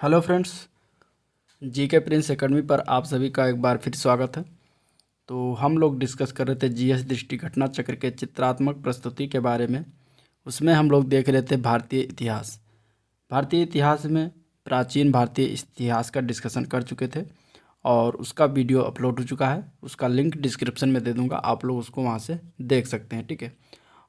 Hello friends, GK Prince academy पर आप सभी का एक बार फिर स्वागत है। तो हम लोग डिस्कस कर रहे थे जीएस दृष्टि घटना चक्र के चित्रात्मक प्रस्तुति के बारे में। उसमें हम लोग देख रहे थे भारतीय इतिहास। भारतीय इतिहास में प्राचीन भारतीय इतिहास का डिस्कशन कर चुके थे और उसका वीडियो अपलोड हो चुका है। उसका लिंक डिस्क्रिप्शन में दे दूँगा, आप लोग उसको वहाँ से देख सकते हैं, ठीक है।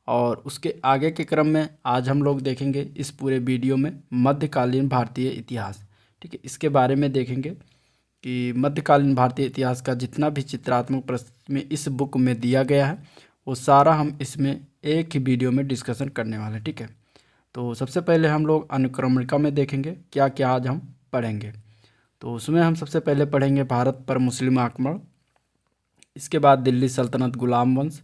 और उसके आगे के क्रम में आज हम लोग देखेंगे इस पूरे वीडियो में मध्यकालीन भारतीय इतिहास, ठीक है। इसके बारे में देखेंगे कि मध्यकालीन भारतीय इतिहास का जितना भी चित्रात्मक प्रस्तुति में इस बुक में दिया गया है वो सारा हम इसमें एक ही वीडियो में डिस्कशन करने वाले हैं, ठीक है। तो सबसे पहले हम लोग अनुक्रमणिका में देखेंगे क्या क्या आज हम पढ़ेंगे। तो उसमें हम सबसे पहले पढ़ेंगे भारत पर मुस्लिम आक्रमण, इसके बाद दिल्ली सल्तनत, गुलाम वंश,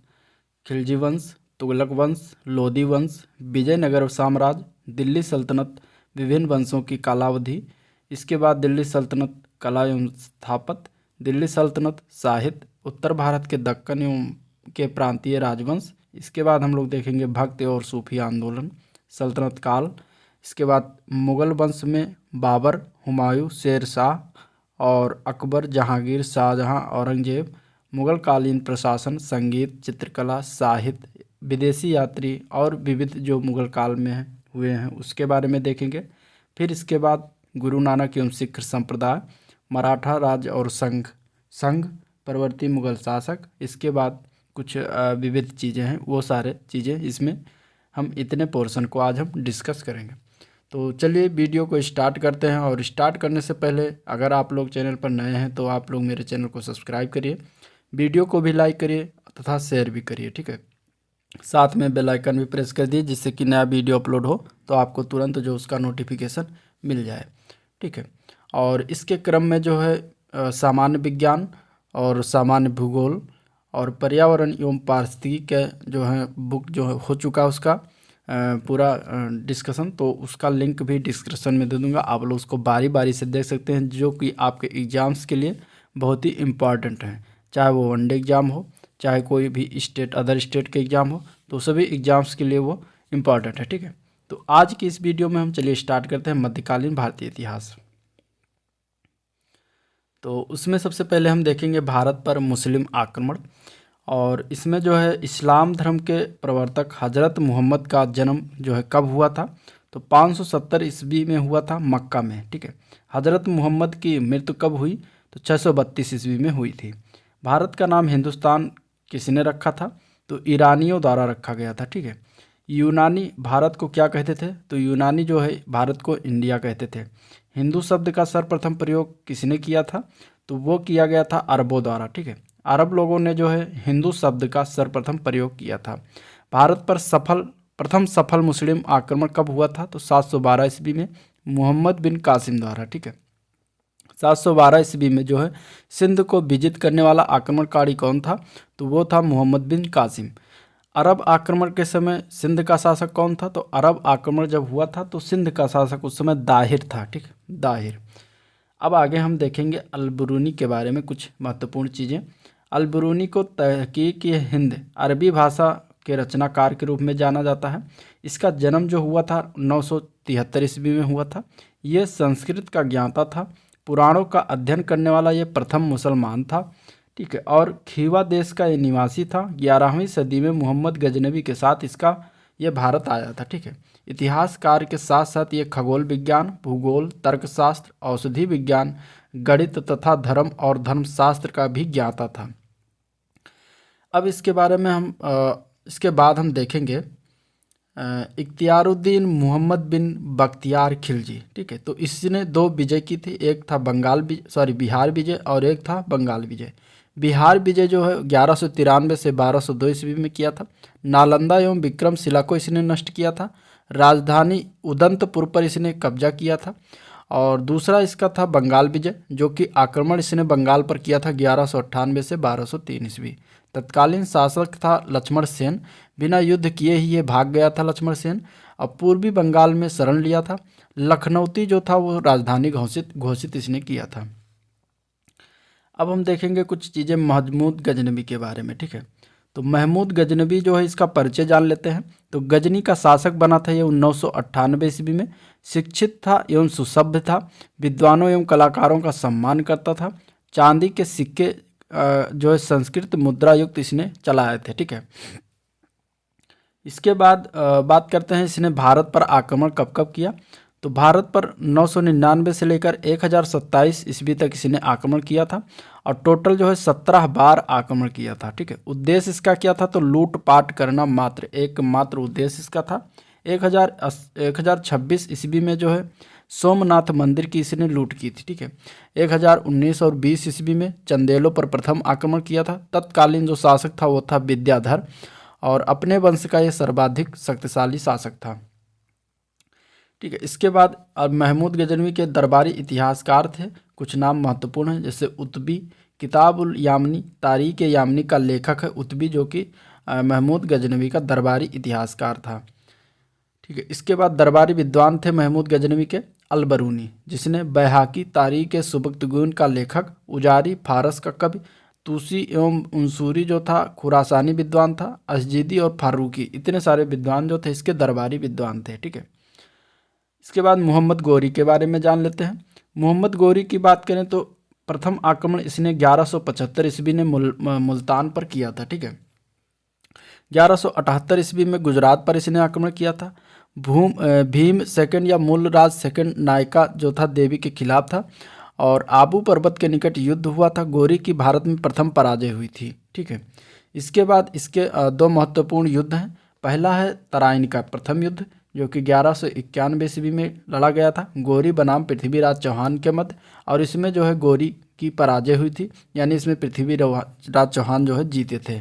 खिलजी वंश, तुगलक वंश, लोधी वंश, विजयनगर साम्राज्य, दिल्ली सल्तनत, विभिन्न वंशों की कालावधि, इसके बाद दिल्ली सल्तनत कला एवं स्थापत्य, दिल्ली सल्तनत साहित्य, उत्तर भारत के दक्कन एवं के प्रांतीय राजवंश, इसके बाद हम लोग देखेंगे भक्त और सूफी आंदोलन, सल्तनत काल, इसके बाद मुगल वंश में बाबर, हुमायूं, शेर शाह और अकबर, जहांगीर, शाहजहां, औरंगजेब, मुगल कालीन प्रशासन, संगीत, चित्रकला, साहित्य, विदेशी यात्री और विविध जो मुगल काल में हुए हैं उसके बारे में देखेंगे। फिर इसके बाद गुरु नानक एवं सिख संप्रदाय, मराठा राज और संघ परवर्ती मुगल शासक, इसके बाद कुछ विविध चीज़ें हैं, वो सारे चीज़ें इसमें हम इतने पोर्शन को आज हम डिस्कस करेंगे। तो चलिए वीडियो को स्टार्ट करते हैं। और स्टार्ट करने से पहले अगर आप लोग चैनल पर नए हैं तो आप लोग मेरे चैनल को सब्सक्राइब करिए, वीडियो को भी लाइक करिए तथा शेयर भी करिए, ठीक है। साथ में बेल आइकन भी प्रेस कर दिए जिससे कि नया वीडियो अपलोड हो तो आपको तुरंत जो उसका नोटिफिकेशन मिल जाए, ठीक है। और इसके क्रम में जो है सामान्य विज्ञान और सामान्य भूगोल और पर्यावरण एवं पारिस्थितिकी के जो है बुक जो है हो चुका उसका पूरा डिस्कशन, तो उसका लिंक भी डिस्क्रिप्शन में दे दूंगा। आप लोग उसको बारी बारी से देख सकते हैं जो कि आपके एग्ज़ाम्स के लिए बहुत ही इम्पॉर्टेंट हैं, चाहे वो वनडे एग्ज़ाम हो, चाहे कोई भी अदर स्टेट के एग्ज़ाम हो, तो सभी एग्ज़ाम्स के लिए वो इम्पॉर्टेंट है, ठीक है। तो आज की इस वीडियो में हम चलिए स्टार्ट करते हैं मध्यकालीन भारतीय इतिहास। तो उसमें सबसे पहले हम देखेंगे भारत पर मुस्लिम आक्रमण, और इसमें जो है इस्लाम धर्म के प्रवर्तक हज़रत मोहम्मद का जन्म जो है कब हुआ था, तो 570 ईस्वी में हुआ था मक्का में, ठीक है। हज़रत मोहम्मद की मृत्यु कब हुई, तो 632 ईस्वी में हुई थी। भारत का नाम हिंदुस्तान किसने रखा था, तो ईरानियों द्वारा रखा गया था, ठीक है। यूनानी भारत को क्या कहते थे, तो यूनानी जो है भारत को इंडिया कहते थे। हिंदू शब्द का सर्वप्रथम प्रयोग किसने किया था, तो वो किया गया था अरबों द्वारा, ठीक है। अरब लोगों ने जो है हिंदू शब्द का सर्वप्रथम प्रयोग किया था। भारत पर प्रथम सफल मुस्लिम आक्रमण कब हुआ था, तो 712 ईस्वी में मोहम्मद बिन कासिम द्वारा, ठीक है। 712 ईस्वी में जो है सिंध को विजित करने वाला आक्रमणकारी कौन था, तो वो था मोहम्मद बिन कासिम। अरब आक्रमण के समय सिंध का शासक कौन था, तो अरब आक्रमण जब हुआ था तो सिंध का शासक उस समय दाहिर था, ठीक है, दाहिर। अब आगे हम देखेंगे अल-बिरूनी के बारे में कुछ महत्वपूर्ण चीज़ें। अल-बिरूनी को तहकीक हिंद अरबी भाषा के रचनाकार के रूप में जाना जाता है। इसका जन्म जो हुआ था 973 ईस्वी में हुआ था। ये संस्कृत का ज्ञाता था, पुराणों का अध्ययन करने वाला ये प्रथम मुसलमान था, ठीक है। और खीवा देश का ये निवासी था। 11वीं सदी में मोहम्मद गजनबी के साथ इसका ये भारत आया था, ठीक है। इतिहासकार के साथ साथ ये खगोल विज्ञान, भूगोल, तर्कशास्त्र, औषधि विज्ञान, गणित तथा धर्म और धर्मशास्त्र का भी ज्ञाता था। अब इसके बारे में इसके बाद हम देखेंगे इख्तियारुद्दीन मोहम्मद बिन बख्तियार खिलजी, ठीक है। तो इसने 2 विजय की थी, एक था बिहार विजय और एक था बंगाल विजय। बिहार विजय जो है 1193 से 1202 ईस्वी में किया था। नालंदा एवं विक्रमशिला को इसने नष्ट किया था। राजधानी उदंतपुर पर इसने कब्जा किया था। और दूसरा इसका था बंगाल विजय, जो कि आक्रमण इसने बंगाल पर किया था 1198 से 1203 ईस्वी। तत्कालीन शासक था लक्ष्मण सेन। बिना युद्ध किए ही ये भाग गया था लक्ष्मण सेन, और पूर्वी बंगाल में शरण लिया था। लखनऊती जो था वो राजधानी घोषित इसने किया था। अब हम देखेंगे कुछ चीज़ें महमूद गजनबी के बारे में, ठीक है। तो महमूद गजनवी जो है इसका परिचय जान लेते हैं। तो गजनी का शासक बना था ये 1998 ईस्वी में। शिक्षित था एवं सुसभ्य था, विद्वानों एवं कलाकारों का सम्मान करता था। चांदी के सिक्के जो है संस्कृत मुद्रा युक्त इसने चलाए थे, ठीक है। इसके बाद बात करते हैं इसने भारत पर आक्रमण कब कब किया। तो भारत पर 999 से लेकर 1027 ईस्वी तक इसने आक्रमण किया था और टोटल जो है 17 बार आक्रमण किया था, ठीक है। उद्देश्य इसका क्या था, तो लूटपाट करना मात्र एकमात्र उद्देश्य इसका था। 1026 ईस्वी में जो है सोमनाथ मंदिर की इसने लूट की थी, ठीक है। 1019 और 20 ईस्वी में चंदेलों पर प्रथम आक्रमण किया था। तत्कालीन जो शासक था वो था विद्याधर और अपने वंश का यह सर्वाधिक शक्तिशाली शासक था, ठीक है। इसके बाद अब महमूद गजनवी के दरबारी इतिहासकार थे, कुछ नाम महत्वपूर्ण हैं, जैसे उतबी, किताबुल यामनी, तारीख यामनी का लेखक है उतबी, जो कि महमूद गजनवी का दरबारी इतिहासकार था, ठीक है। इसके बाद दरबारी विद्वान थे महमूद गजनवी के अलबरूनी, जिसने बैहाकी, तारीख सुबक्तगुन का लेखक, उजारी, फारस का कवि, तूसी एवं अंसूरी जो था खुरासानी विद्वान था, अजदीदी और फारूकी, इतने सारे विद्वान जो थे इसके दरबारी विद्वान थे, ठीक है। इसके बाद मोहम्मद गौरी के बारे में जान लेते हैं। मोहम्मद गौरी की बात करें तो प्रथम आक्रमण इसने 1175 ईस्वी में मुल्तान पर किया था, ठीक है। 1178 ईस्वी में गुजरात पर इसने आक्रमण किया था। भीम सेकंड या मूलराज सेकंड नायका जो था देवी के खिलाफ था और आबू पर्वत के निकट युद्ध हुआ था। गौरी की भारत में प्रथम पराजय हुई थी, ठीक है। इसके बाद इसके दो महत्वपूर्ण युद्ध हैं। पहला है तराइन का प्रथम युद्ध जो कि 1191 ईस्वी में लड़ा गया था गौरी बनाम पृथ्वीराज चौहान के मध्य, और इसमें जो है गौरी की पराजय हुई थी, यानी इसमें पृथ्वीराज चौहान जो है जीते थे,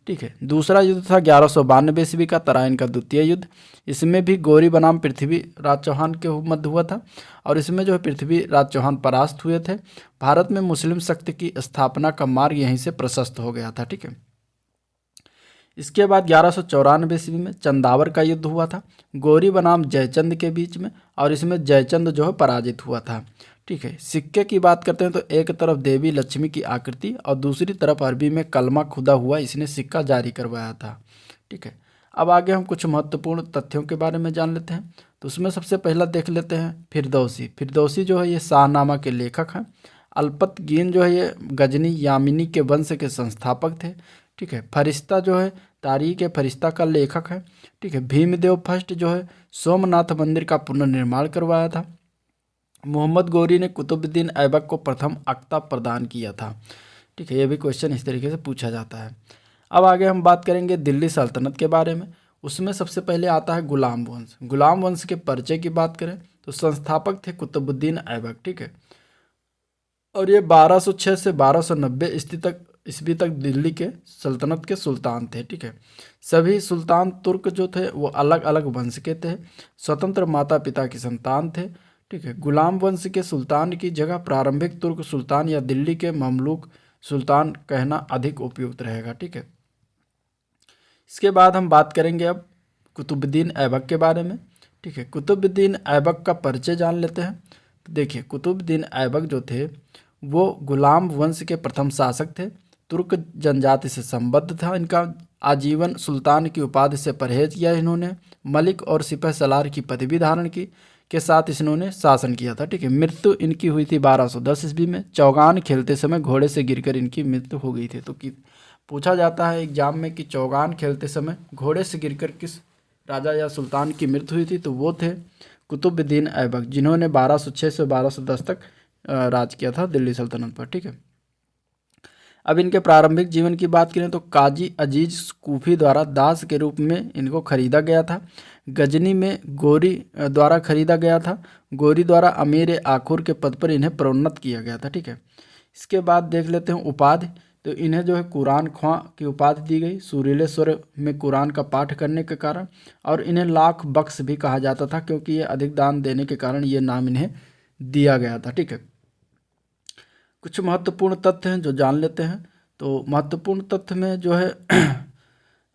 ठीक है। दूसरा युद्ध था 1192 ईस्वी का तराइन का द्वितीय युद्ध। इसमें भी गौरी बनाम पृथ्वीराज चौहान के मध्य हुआ था और इसमें जो है पृथ्वीराज चौहान परास्त हुए थे। भारत में मुस्लिम शक्ति की स्थापना का मार्ग यहीं से प्रशस्त हो गया था, ठीक है। इसके बाद 1194 ईस्वी में चंदावर का युद्ध हुआ था गौरी बनाम जयचंद के बीच में, और इसमें जयचंद जो है पराजित हुआ था, ठीक है। सिक्के की बात करते हैं तो एक तरफ देवी लक्ष्मी की आकृति और दूसरी तरफ अरबी में कलमा खुदा हुआ इसने सिक्का जारी करवाया था, ठीक है। अब आगे हम कुछ महत्वपूर्ण तथ्यों के बारे में जान लेते हैं। तो उसमें सबसे पहला देख लेते हैं फिरदौसी जो है ये शाहनामा के लेखक हैं। अल्पतगीन जो है ये गजनी यामिनी के वंश के संस्थापक थे, ठीक है। फरिश्ता जो है तारीख फरिश्ता का लेखक है, ठीक है। भीमदेव फर्स्ट जो है सोमनाथ मंदिर का पुनर्निर्माण करवाया था। मोहम्मद गौरी ने कुतुबुद्दीन ऐबक को प्रथम अख्ता प्रदान किया था, ठीक है। ये भी क्वेश्चन इस तरीके से पूछा जाता है। अब आगे हम बात करेंगे दिल्ली सल्तनत के बारे में। उसमें सबसे पहले आता है गुलाम वंश। गुलाम वंश के परिचय की बात करें तो संस्थापक थे कुतुबुद्दीन ऐबक, ठीक है। और ये 1206 से 1290 ईस्वी तक दिल्ली के सल्तनत के सुल्तान थे, ठीक है। सभी सुल्तान तुर्क जो थे वो अलग अलग वंश के थे, स्वतंत्र माता पिता की संतान थे, ठीक है। गुलाम वंश के सुल्तान की जगह प्रारंभिक तुर्क सुल्तान या दिल्ली के ममलूक सुल्तान कहना अधिक उपयुक्त रहेगा, ठीक है। इसके बाद हम बात करेंगे अब कुतुबुद्दीन ऐबक के बारे में, ठीक है। कुतुबुद्दीन ऐबक का परिचय जान लेते हैं। तो देखिए कुतुबुद्दीन ऐबक जो थे वो गुलाम वंश के प्रथम शासक थे। तुर्क जनजाति से संबद्ध था इनका। आजीवन सुल्तान की उपाधि से परहेज किया इन्होंने। मलिक और सिपह सलार की पदवी धारण की के साथ इन्होंने शासन किया था, ठीक है। मृत्यु इनकी हुई थी 1210 ईस्वी में। चौगान खेलते समय घोड़े से गिरकर इनकी मृत्यु हो गई थी। तो पूछा जाता है एग्जाम में कि चौगान खेलते समय घोड़े से गिरकर किस राजा या सुल्तान की मृत्यु हुई थी, तो वो थे कुतुबुद्दीन ऐबक, जिन्होंने 1206 से 1210 तक राज किया था दिल्ली सल्तनत पर, ठीक है। अब इनके प्रारंभिक जीवन की बात करें तो काजी अजीज कूफी द्वारा दास के रूप में इनको खरीदा गया था। गजनी में गोरी द्वारा खरीदा गया था। गोरी द्वारा अमीर आखुर के पद पर इन्हें प्रोन्नत किया गया था, ठीक है। इसके बाद देख लेते हैं उपाधि। तो इन्हें जो है कुरान ख्वां की उपाधि दी गई सुरीले स्वर में कुरान का पाठ करने के कारण, और इन्हें लाख बख्श भी कहा जाता था क्योंकि ये अधिक दान देने के कारण ये नाम इन्हें दिया गया था, ठीक है। कुछ महत्वपूर्ण तथ्य हैं जो जान लेते हैं। तो महत्वपूर्ण तथ्य में जो है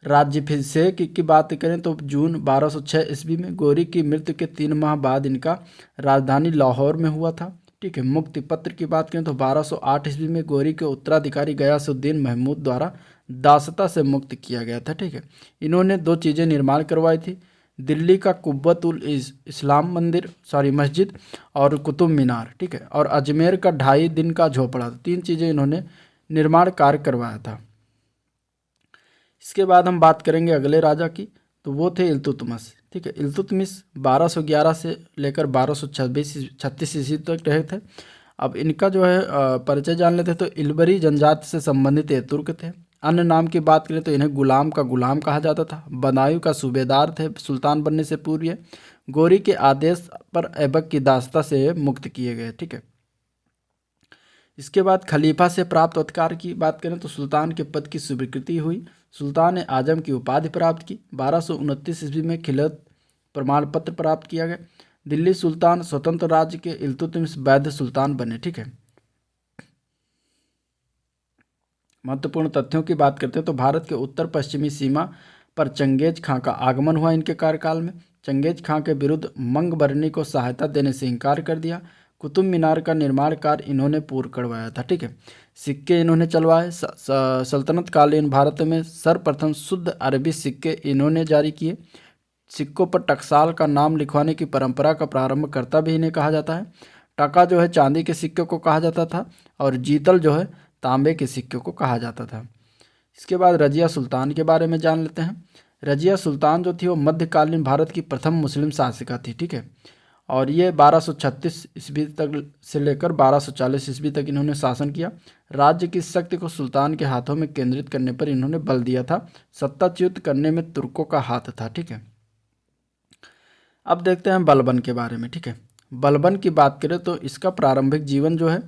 राज्याभिषेक की बात करें तो जून 1206 ईस्वी में गौरी की मृत्यु के 3 माह बाद इनका राजधानी लाहौर में हुआ था, ठीक है। मुक्ति पत्र की बात करें तो 1208 ईस्वी में गौरी के उत्तराधिकारी गयासुद्दीन महमूद द्वारा दासता से मुक्त किया गया था। ठीक है, इन्होंने 2 चीज़ें निर्माण करवाई थी, दिल्ली का कुब्बतुल इस्लाम मस्जिद और कुतुब मीनार। ठीक है, और अजमेर का 2.5 दिन का झोपड़ा। 3 चीज़ें इन्होंने निर्माण कार्य करवाया था। इसके बाद हम बात करेंगे अगले राजा की, तो वो थे इल्तुतमिश। ठीक है, इल्तुतमिश 1211 से लेकर 1236 ईस्वी तक रहे थे। अब इनका जो है परिचय जान लेते हैं। तो इल्बरी जनजाति से संबंधित ये तुर्क थे। अन्य नाम की बात करें तो इन्हें गुलाम का गुलाम कहा जाता था। बदायूं का सूबेदार थे सुल्तान बनने से पूर्व ये। गोरी के आदेश पर ऐबक की दासता से मुक्त किए गए। ठीक है, इसके बाद खलीफा से प्राप्त अधिकार की बात करें तो सुल्तान के पद की स्वीकृति हुई। सुल्तान ने आजम की उपाधि प्राप्त की। 1229 ईस्वी में खिलत प्रमाण पत्र प्राप्त किया गया। दिल्ली सुल्तान स्वतंत्र राज्य के इल्तुतमिश वैध सुल्तान बने। ठीक है, महत्वपूर्ण तथ्यों की बात करते हैं तो भारत के उत्तर पश्चिमी सीमा पर चंगेज खां का आगमन हुआ इनके कार्यकाल में। चंगेज खां के विरुद्ध मंगबरनी को सहायता देने से इनकार कर दिया। कुतुब मीनार का निर्माण कार्य इन्होंने पूर्ण करवाया था। ठीक है, सिक्के इन्होंने चलवाए। सल्तनत कालीन भारत में सर्वप्रथम शुद्ध अरबी सिक्के इन्होंने जारी किए। सिक्कों पर टकसाल का नाम लिखवाने की परंपरा का प्रारंभकर्ता भी इन्हें कहा जाता है। टका जो है चांदी के सिक्के को कहा जाता था और जीतल जो है तांबे के सिक्के को कहा जाता था। इसके बाद रजिया सुल्तान के बारे में जान लेते हैं। रजिया सुल्तान जो थी वो मध्यकालीन भारत की प्रथम मुस्लिम शासिका थी। ठीक है, और ये 1236 ईस्वी तक से लेकर 1240 ईस्वी तक इन्होंने शासन किया। राज्य की शक्ति को सुल्तान के हाथों में केंद्रित करने पर इन्होंने बल दिया था। सत्ताच्युत करने में तुर्कों का हाथ था। ठीक है, अब देखते हैं बलबन के बारे में। ठीक है, बलबन की बात करें तो इसका प्रारंभिक जीवन जो है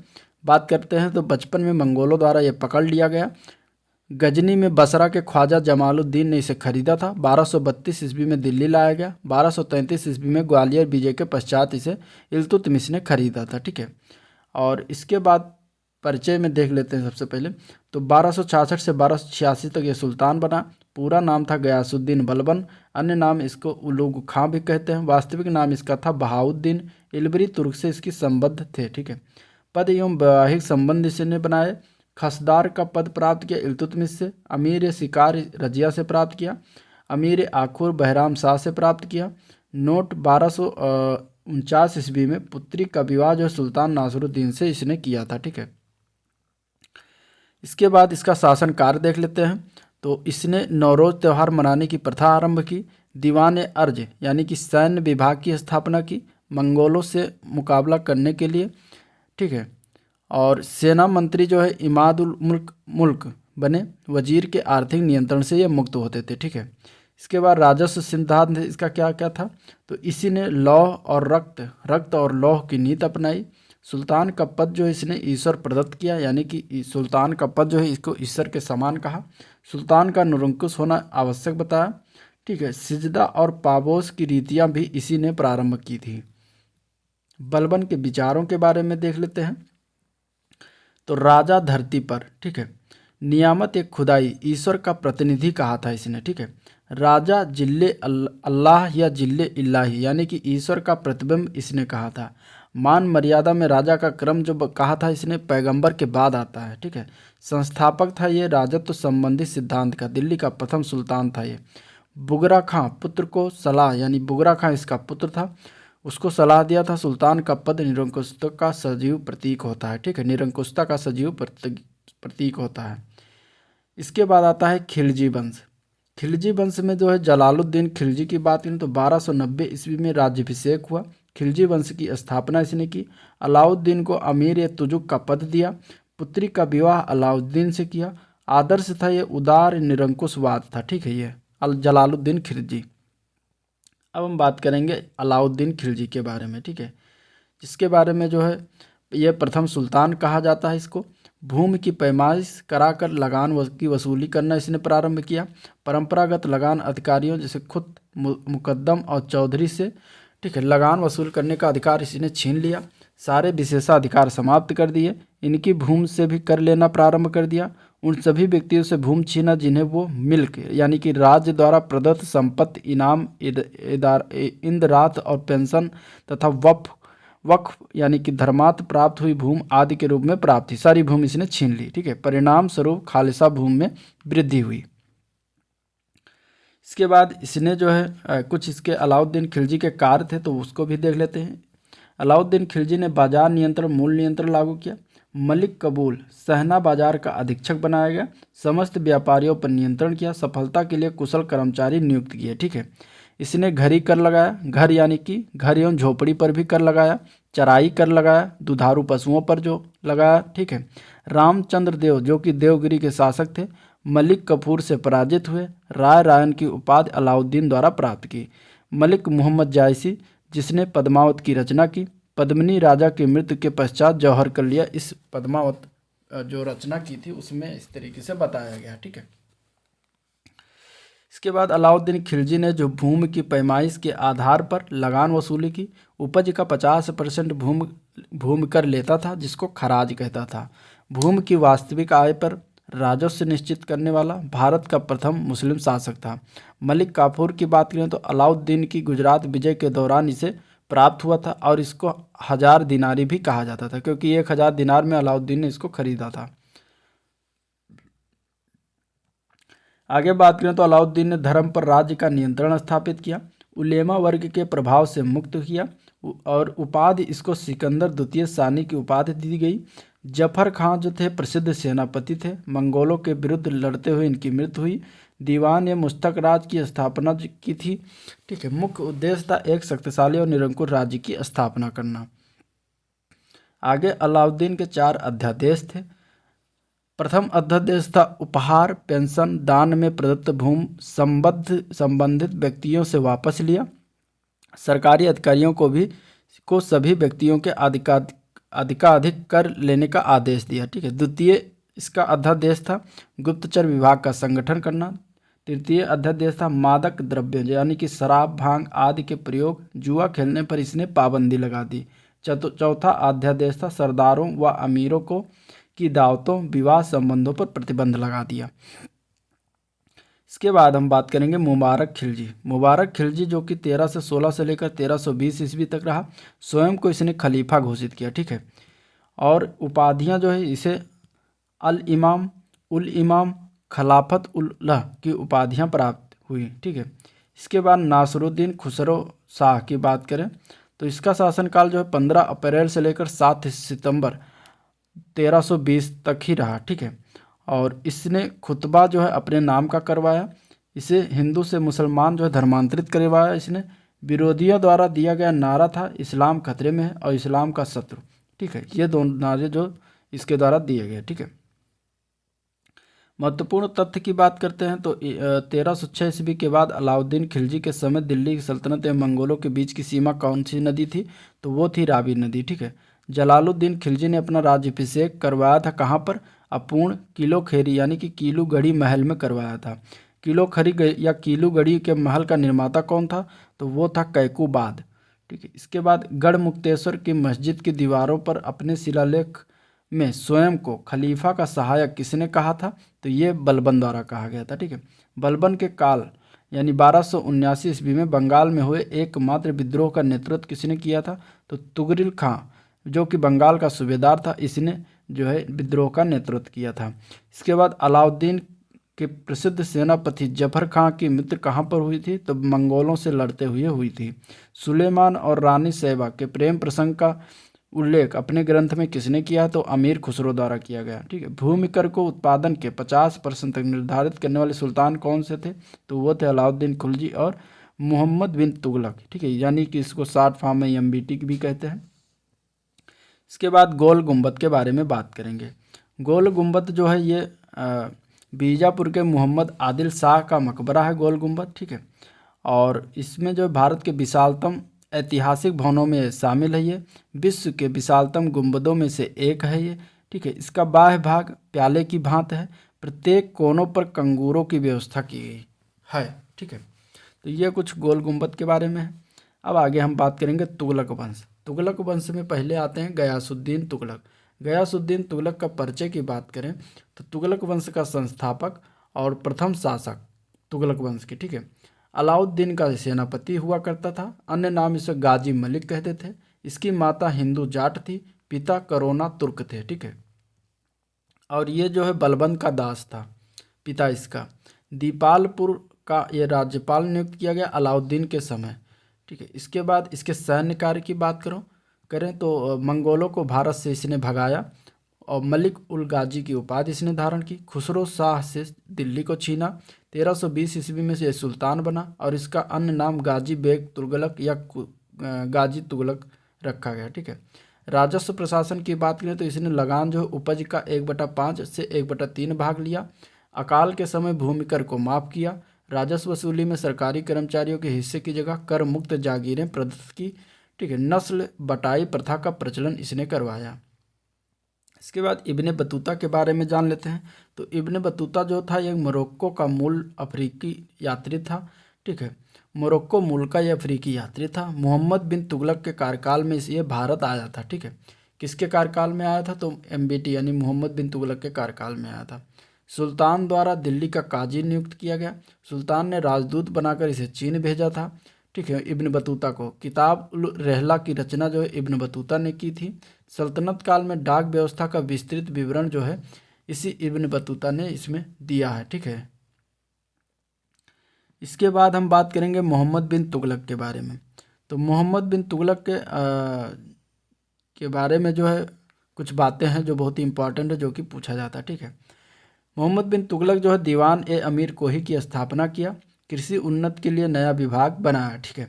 बात करते हैं तो बचपन में मंगोलों द्वारा ये पकड़ लिया गया। गजनी में बसरा के ख्वाजा जमालुद्दीन ने इसे खरीदा था। 1232 ईस्वी में दिल्ली लाया गया। 1233 ईस्वी में ग्वालियर विजय के पश्चात इसे इल्तुतमिश ने खरीदा था। ठीक है, और इसके बाद परिचय में देख लेते हैं। सबसे पहले तो 1266 से 1286 तक ये सुल्तान बना। पूरा नाम था गयासुद्दीन बलबन। अन्य नाम इसको उलूग खां भी कहते हैं। वास्तविक नाम इसका था बहाउद्दीन। इलबरी तुर्क से इसकी संबद्ध थे। ठीक है, पद एवं वैवाहिक संबंध इसने बनाए। खसदार का पद प्राप्त किया इल्तुतमिश से। अमीर शिकार रजिया से प्राप्त किया। अमीर आखुर बहराम शाह से प्राप्त किया। नोट 1249 ईस्वी में पुत्री का विवाह जो सुल्तान नासिरुद्दीन से इसने किया था। ठीक है, इसके बाद इसका शासन कार्य देख लेते हैं। तो इसने नौरोज त्यौहार मनाने की प्रथा आरंभ की। दीवान अर्ज यानी कि सैन्य विभाग की स्थापना की मंगोलों से मुकाबला करने के लिए। ठीक है, और सेना मंत्री जो है इमादुल मुल्क बने। वजीर के आर्थिक नियंत्रण से ये मुक्त होते थे। ठीक है, इसके बाद राजस्व सिद्धांत इसका क्या क्या था तो इसी ने लौह और रक्त और लौह की नीति अपनाई। सुल्तान का पद जो है इसने ईश्वर प्रदत्त किया, यानी कि सुल्तान का पद जो है इसको ईश्वर के समान कहा। सुल्तान का निरंकुश होना आवश्यक बताया। ठीक है, सिजदा और पाबोस की रीतियां भी इसी ने प्रारंभ की थी। बलबन के विचारों के बारे में देख लेते हैं। तो राजा धरती पर, ठीक है, नियामत एक खुदाई ईश्वर का प्रतिनिधि कहा था इसने। ठीक है, राजा जिल्ले अल्लाह या जिल्ले इल्लाही यानी कि ईश्वर का प्रतिबिंब इसने कहा था। मान मर्यादा में राजा का क्रम जो कहा था इसने पैगंबर के बाद आता है। ठीक है, संस्थापक था ये राजत्व संबंधी सिद्धांत का। दिल्ली का प्रथम सुल्तान था ये। बुगरा खां पुत्र को सलाह यानी बुगरा खां इसका पुत्र था, उसको सलाह दिया था सुल्तान का पद निरंकुशता का सजीव प्रतीक होता है। ठीक है, निरंकुशता का सजीव प्रतीक होता है। इसके बाद आता है खिलजी वंश। खिलजी वंश में जो है जलालुद्दीन खिलजी की बात करें तो 1290 ईस्वी में राज्याभिषेक हुआ। खिलजी वंश की स्थापना इसने की। अलाउद्दीन को अमीर ए तुजुक का पद दिया। पुत्री का विवाह अलाउद्दीन से किया। आदर्श था ये उदार निरंकुशवाद था। ठीक है, ये जलालुद्दीन खिलजी। अब हम बात करेंगे अलाउद्दीन खिलजी के बारे में। ठीक है, जिसके बारे में जो है ये प्रथम सुल्तान कहा जाता है इसको। भूमि की पैमाइश कराकर लगान की वसूली करना इसने प्रारंभ किया। परंपरागत लगान अधिकारियों जैसे खुद मुकद्दम और चौधरी से, ठीक है, लगान वसूल करने का अधिकार इसने छीन लिया। सारे विशेषाधिकार समाप्त कर दिए। इनकी भूमि से भी कर लेना प्रारंभ कर दिया। उन सभी व्यक्तियों से भूमि छीना जिन्हें वो मिल्क यानी कि राज्य द्वारा प्रदत्त संपत्ति, इनाम, इंदरात और पेंशन तथा वक्फ यानी कि धर्मार्थ प्राप्त हुई भूमि आदि के रूप में प्राप्त थी। सारी भूमि इसने छीन ली, ठीक है। परिणाम स्वरूप खालिसा भूमि में वृद्धि हुई। इसके बाद इसने जो है कुछ इसके अलाउद्दीन खिलजी के कार्य थे, तो उसको भी देख लेते हैं। अलाउद्दीन खिलजी ने बाजार नियंत्रण, मूल्य नियंत्रण लागू किया। मलिक कबूल सहना बाजार का अधीक्षक बनाया गया। समस्त व्यापारियों पर नियंत्रण किया। सफलता के लिए कुशल कर्मचारी नियुक्त किए, ठीक है। इसने घरी कर लगाया, घर यानी कि घर एवं झोपड़ी पर भी कर लगाया। चराई कर लगाया, दुधारू पशुओं पर जो लगाया, ठीक है। रामचंद्र देव जो कि देवगिरी के शासक थे, मलिक कफूर से पराजित हुए। राय रायन की उपाधि अलाउद्दीन द्वारा प्राप्त की। मलिक मोहम्मद जायसी जिसने पद्मावत की रचना की। पद्मिनी राजा की मृत्यु के पश्चात जौहर कर लिया। इस पद्मावत जो रचना की थी उसमें इस तरीके से बताया गया, ठीक है। इसके बाद अलाउद्दीन खिलजी ने जो भूमि की पैमाइश के आधार पर लगान वसूली की। उपज का 50% भूमि कर लेता था, जिसको खराज कहता था। भूमि की वास्तविक आय पर राजस्व निश्चित करने वाला भारत का प्रथम मुस्लिम शासक था। मलिक काफूर की बात करें तो अलाउद्दीन की गुजरात विजय के दौरान इसे प्राप्त हुआ था और इसको 1000 दिनारी भी कहा जाता था, क्योंकि 1000 दिनार में अलाउद्दीन ने इसको खरीदा था। आगे बात करें तो अलाउद्दीन ने धर्म पर राज्य का नियंत्रण स्थापित किया। उलेमा वर्ग के प्रभाव से मुक्त किया और उपाधि इसको सिकंदर द्वितीय सानी की उपाधि दी गई। जफर खां जो थे प्रसिद्ध सेनापति थे। मंगोलों के विरुद्ध लड़ते हुए इनकी मृत्यु हुई। दीवान या मुस्तक राज की स्थापना की थी, ठीक है। मुख्य उद्देश्य था एक शक्तिशाली और निरंकुश राज्य की स्थापना करना। आगे अलाउद्दीन के 4 अध्यादेश थे। प्रथम अध्यादेश था उपहार, पेंशन, दान में प्रदत्त भूमि संबंधित व्यक्तियों से वापस लिया। सरकारी अधिकारियों को सभी व्यक्तियों के अधिकाधिक कर लेने का आदेश दिया, ठीक है। द्वितीय इसका अध्यादेश था गुप्तचर विभाग का संगठन करना। तृतीय अध्यादेश था मादक द्रव्य यानी कि शराब, भांग आदि के प्रयोग, जुआ खेलने पर इसने पाबंदी लगा दी। चौथा अध्यादेश था सरदारों व अमीरों की दावतों, विवाह संबंधों पर प्रतिबंध लगा दिया। इसके बाद हम बात करेंगे मुबारक खिलजी। मुबारक खिलजी जो कि 1316 से लेकर 1320 ईस्वी तक रहा। स्वयं को इसने खलीफा घोषित किया, ठीक है। और उपाधियां जो है इसे अल इमाम, उल इमाम, खिलाफत उल्लाह की उपाधियां प्राप्त हुई, ठीक है। इसके बाद नासरुद्दीन खुसरो शाह की बात करें तो इसका शासनकाल जो है 15 अप्रैल से लेकर 7 सितंबर 1320 तक ही रहा, ठीक है। और इसने खुतबा जो है अपने नाम का करवाया। इसे हिंदू से मुसलमान जो है धर्मांतरित करवाया इसने। विरोधियों द्वारा दिया गया नारा था इस्लाम खतरे में है और इस्लाम का शत्रु, ठीक है। ये दोनों नारे जो इसके द्वारा दिए गए, ठीक है। महत्वपूर्ण तथ्य की बात करते हैं तो 1306 ईस्वी के बाद अलाउद्दीन खिलजी के समय दिल्ली की सल्तनत एवं मंगोलों के बीच की सीमा कौन सी नदी थी, तो वो थी रावी नदी, ठीक है। जलालुद्दीन खिलजी ने अपना राज्याभिषेक करवाया था कहाँ पर, अपूर्ण किलोखेरी यानी कि कीलूगढ़ी महल में करवाया था। किलोखरी या कीलूगढ़ी के महल का निर्माता कौन था, तो वो था कैकूबाद, ठीक है। इसके बाद गढ़ मुक्तेश्वर की मस्जिद की दीवारों पर अपने शिलालेख में स्वयं को खलीफा का सहायक किसने कहा था, तो ये बलबन द्वारा कहा गया था, ठीक है। बलबन के काल यानी 1279 ईस्वी में बंगाल में हुए एकमात्र विद्रोह का नेतृत्व किसने किया था, तो तुगरिल खां जो कि बंगाल का सूबेदार था, इसने जो है विद्रोह का नेतृत्व किया था। इसके बाद अलाउद्दीन के प्रसिद्ध सेनापति जफर खां की मृत्यु कहाँ पर हुई थी, तो मंगोलों से लड़ते हुए हुई थी। सुलेमान और रानी सैबा के प्रेम प्रसंग का उल्लेख अपने ग्रंथ में किसने किया, तो अमीर खुसरो द्वारा किया गया, ठीक है। भूमि कर को उत्पादन के 50% तक निर्धारित करने वाले सुल्तान कौन से थे, तो वो थे अलाउद्दीन खिलजी और मोहम्मद बिन तुगलक, ठीक है। यानी कि इसको शॉर्ट फॉर्म में MBT भी कहते हैं। इसके बाद गोल गुंबद के बारे में बात करेंगे। गोल गुंबद जो है ये बीजापुर के मोहम्मद आदिल शाह का मकबरा है गोल गुंबद, ठीक है। और इसमें जो भारत के विशालतम ऐतिहासिक भवनों में शामिल है। ये विश्व के विशालतम गुंबदों में से एक है ये, ठीक है। इसका बाह्य भाग प्याले की भांति है। प्रत्येक कोनों पर कंगूरों की व्यवस्था की गई है, ठीक है। तो ये कुछ गोल गुंबद के बारे में है। अब आगे हम बात करेंगे तुगलक वंश। तुगलक वंश में पहले आते हैं गयासुद्दीन तुगलक। गयासुद्दीन तुगलक का परिचय की बात करें तो तुगलक वंश का संस्थापक और प्रथम शासक तुगलक वंश के, ठीक है। अलाउद्दीन का सेनापति हुआ करता था। अन्य नाम इसे गाजी मलिक कहते थे। इसकी माता हिंदू जाट थी, पिता करोना तुर्क थे। ठीक है, और ये जो है बलबंद का दास था पिता इसका। दीपालपुर का ये राज्यपाल नियुक्त किया गया अलाउद्दीन के समय। ठीक है, इसके बाद इसके सैन्य कार्य की बात करें तो मंगोलों को भारत से इसने भगाया और मलिक उल गाजी की उपाधि इसने धारण की। खुसरो शाह से दिल्ली को छीना। 1320 ईस्वी में से सुल्तान बना और इसका अन्य नाम गाजी बेग तुगलक या गाजी तुगलक रखा गया। ठीक है, राजस्व प्रशासन की बात करें तो इसने लगान जो उपज का 1/5 से 1/3 भाग लिया। अकाल के समय भूमि कर को माफ किया। राजस्व वसूली में सरकारी कर्मचारियों के हिस्से की जगह कर मुक्त जागीरें प्रदत्त की। ठीक है, नस्ल बटाई प्रथा का प्रचलन इसने करवाया। इसके बाद इब्ने बतूता के बारे में जान लेते हैं। तो इब्ने बतूता जो था ये मोरक्को का मूल अफ्रीकी यात्री था। ठीक है, मोरक्को मूल का ये अफ्रीकी यात्री था। मोहम्मद बिन तुगलक के कार्यकाल में ये भारत आया था। ठीक है, किसके कार्यकाल में आया था? तो MBT यानी मोहम्मद बिन तुगलक के कार्यकाल में आया था। सुल्तान द्वारा दिल्ली का काजी नियुक्त किया गया। सुल्तान ने राजदूत बनाकर इसे चीन भेजा था। ठीक है, इब्न बतूता को। किताब उल रहला की रचना जो है इब्न बतूता ने की थी। सल्तनत काल में डाक व्यवस्था का विस्तृत विवरण जो है इसी इब्न बतूता ने इसमें दिया है। ठीक है, इसके बाद हम बात करेंगे मोहम्मद बिन तुगलक के बारे में। तो मोहम्मद बिन तुगलक के बारे में जो है कुछ बातें हैं जो बहुत ही इंपॉर्टेंट है, जो कि पूछा जाता है। ठीक है, मोहम्मद बिन तुगलक जो है दीवान ए अमीर कोही की स्थापना किया। कृषि उन्नत के लिए नया विभाग बनाया। ठीक है,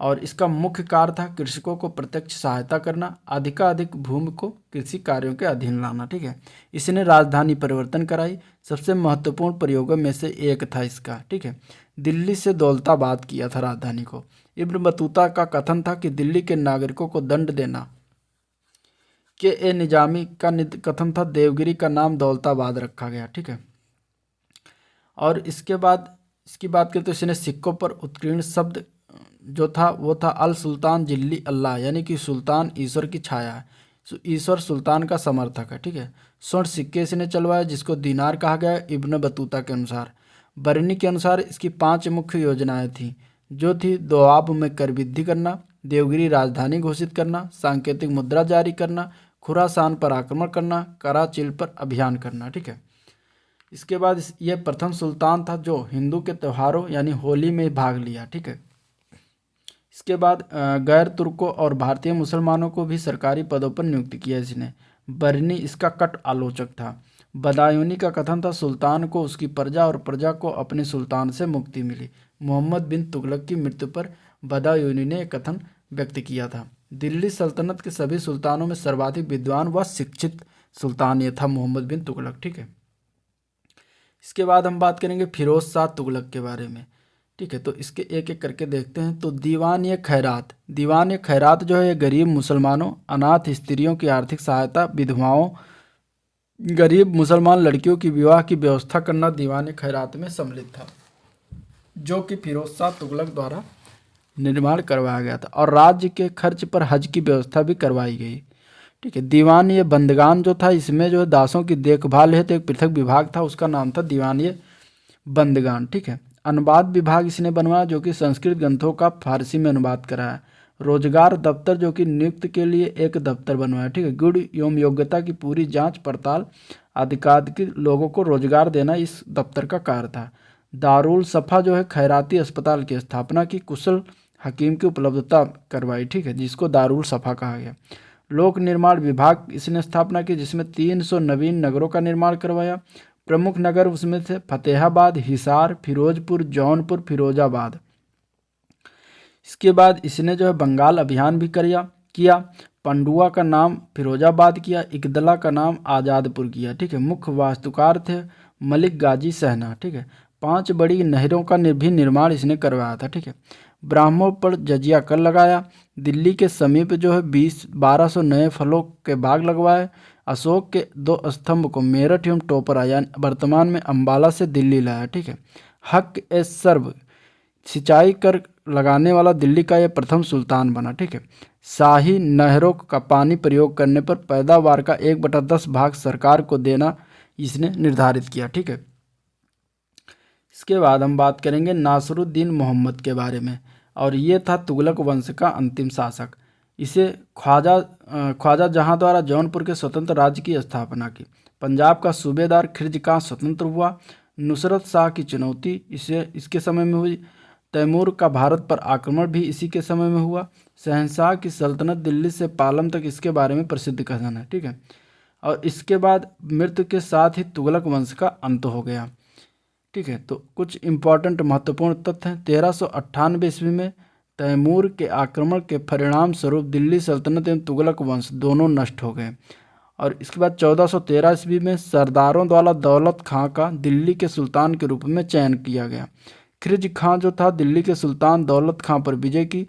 और इसका मुख्य कार्य था कृषकों को प्रत्यक्ष सहायता करना, अधिकाधिक भूमि को कृषि कार्यों के अधीन लाना। ठीक है, इसने राजधानी परिवर्तन कराई। सबसे महत्वपूर्ण प्रयोगों में से एक था इसका। ठीक है, दिल्ली से दौलताबाद किया था राजधानी को। इब्न बतूता का कथन था कि दिल्ली के नागरिकों को दंड देना। के ए निजामी का कथन था देवगिरी का नाम दौलताबाद रखा गया। ठीक है, और इसके बाद इसकी बात करें तो इसने सिक्कों पर उत्कीर्ण शब्द जो था वो था अल सुल्तान जिल्ली अल्लाह, यानी कि सुल्तान ईश्वर की छाया है, ईश्वर सुल्तान का समर्थक है। ठीक है, स्वर्ण सिक्के इसने चलवाया जिसको दीनार कहा गया इब्न बतूता के अनुसार। बरनी के अनुसार इसकी 5 मुख्य योजनाएं थीं, जो थी दोआब में कर वृद्धि करना, देवगिरी राजधानी घोषित करना, सांकेतिक मुद्रा जारी करना, खुरासान पर आक्रमण करना, कराचिल पर अभियान करना। ठीक है, इसके बाद यह प्रथम सुल्तान था जो हिंदू के त्योहारों यानी होली में भाग लिया। ठीक है, इसके बाद गैर तुर्कों और भारतीय मुसलमानों को भी सरकारी पदों पर नियुक्त किया इसने। बरनी इसका कट आलोचक था। बदायूनी का कथन था सुल्तान को उसकी प्रजा और प्रजा को अपने सुल्तान से मुक्ति मिली। मोहम्मद बिन तुगलक की मृत्यु पर बदायूनी ने एक कथन व्यक्त किया था। दिल्ली सल्तनत के सभी सुल्तानों में सर्वाधिक विद्वान व शिक्षित सुल्तान ये था मोहम्मद बिन तुगलक। ठीक है, इसके बाद हम बात करेंगे फिरोज शाह तुगलक के बारे में। ठीक है, तो इसके एक एक करके देखते हैं। तो दीवान ये खैरात जो है ये गरीब मुसलमानों, अनाथ स्त्रियों की आर्थिक सहायता, विधवाओं, गरीब मुसलमान लड़कियों की विवाह की व्यवस्था करना दीवान खैरात में सम्मिलित था, जो कि फिरोज शाह तुगलक द्वारा निर्माण करवाया गया था। और राज्य के खर्च पर हज की व्यवस्था भी करवाई गई। ठीक है, दीवान ये बंदगान जो था इसमें जो है दासों की देखभाल है तो एक पृथक विभाग था, उसका नाम था दीवान ये बंदगान। ठीक है, अनुवाद विभाग इसने बनवाया जो कि संस्कृत ग्रंथों का फारसी में अनुवाद कराया। रोजगार दफ्तर जो कि नियुक्त के लिए एक दफ्तर बनवाया। ठीक है, गुण एवं योग्यता की पूरी जांच पड़ताल, अधिकाधिक लोगों को रोजगार देना इस दफ्तर का कार्य था। दारुल सफ़ा जो है खैराती अस्पताल की स्थापना की, कुशल हकीम की उपलब्धता करवाई। ठीक है, जिसको दारुल सफ़ा कहा गया। लोक निर्माण विभाग इसने स्थापना की जिसमें 300 नवीन नगरों का निर्माण करवाया। प्रमुख नगर उसमें थे फतेहाबाद, हिसार, फिरोजपुर, जौनपुर, फिरोजाबाद। इसके बाद इसने जो है बंगाल अभियान भी किया। पंडुआ का नाम फिरोजाबाद किया, इकदला का नाम आज़ादपुर किया। ठीक है, मुख्य वास्तुकार थे मलिक गाजी सहना। ठीक है, 5 बड़ी नहरों का भी निर्माण इसने करवाया था। ठीक है, ब्राह्मणों पर जजिया कर लगाया। दिल्ली के समीप जो है 1200 नए फलों के बाग लगवाए। अशोक के 2 स्तंभ को मेरठ एवं टोपरा यानी वर्तमान में अंबाला से दिल्ली लाया। ठीक है, हक ए सर्व सिंचाई कर लगाने वाला दिल्ली का यह प्रथम सुल्तान बना। ठीक है, शाही नहरों का पानी प्रयोग करने पर पैदावार का 1/10 भाग सरकार को देना इसने निर्धारित किया। ठीक है, इसके बाद हम बात करेंगे नासरुद्दीन मोहम्मद के बारे में, और ये था तुगलक वंश का अंतिम शासक। इसे ख्वाजा जहां द्वारा जौनपुर के स्वतंत्र राज्य की स्थापना की। पंजाब का सूबेदार खिलजी खां स्वतंत्र हुआ। नुसरत शाह की चुनौती इसके समय में हुई। तैमूर का भारत पर आक्रमण भी इसी के समय में हुआ। शहंशाह की सल्तनत दिल्ली से पालम तक इसके बारे में प्रसिद्ध कथन है, ठीक है। और इसके बाद मृत्यु के साथ ही तुगलक वंश का अंत हो गया, ठीक है। तो कुछ इंपॉर्टेंट महत्वपूर्ण तथ्य हैं। 1398 ईस्वी में तैमूर के आक्रमण के परिणाम स्वरूप दिल्ली सल्तनत एवं तुगलक वंश दोनों नष्ट हो गए। और इसके बाद 1413 ईस्वी में सरदारों द्वारा दौलत खां का दिल्ली के सुल्तान के रूप में चयन किया गया। खिलजी खां जो था दिल्ली के सुल्तान दौलत खां पर विजय की।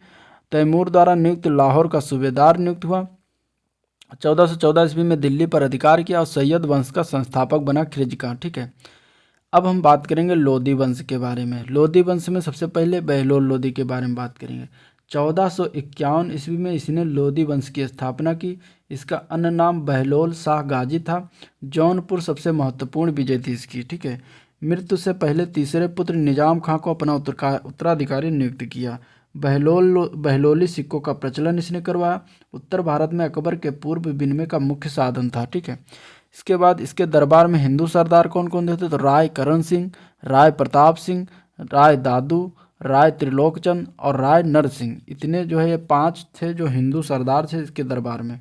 तैमूर द्वारा नियुक्त लाहौर का सूबेदार नियुक्त हुआ। 1414 ईस्वी में दिल्ली पर अधिकार किया और सैयद वंश का संस्थापक बना खिलजी खां, ठीक है। अब हम बात करेंगे लोधी वंश के बारे में। लोधी वंश में सबसे पहले बहलोल लोधी के बारे में बात करेंगे। 1451 ईस्वी में इसने लोधी वंश की स्थापना की। इसका अन्य नाम बहलोल शाह गाजी था। जौनपुर सबसे महत्वपूर्ण विजय थी इसकी, ठीक है। मृत्यु से पहले तीसरे पुत्र निजाम खां को अपना उत्तराधिकारी नियुक्त किया। बहलोली सिक्कों का प्रचलन इसने करवाया। उत्तर भारत में अकबर के पूर्व विनिमय का मुख्य साधन था, ठीक है। इसके बाद इसके दरबार में हिंदू सरदार कौन कौन थे? तो राय करण सिंह, राय प्रताप सिंह, राय दादू, राय त्रिलोकचंद और राय नरसिंह। इतने जो है ये 5 थे जो हिंदू सरदार थे इसके दरबार में।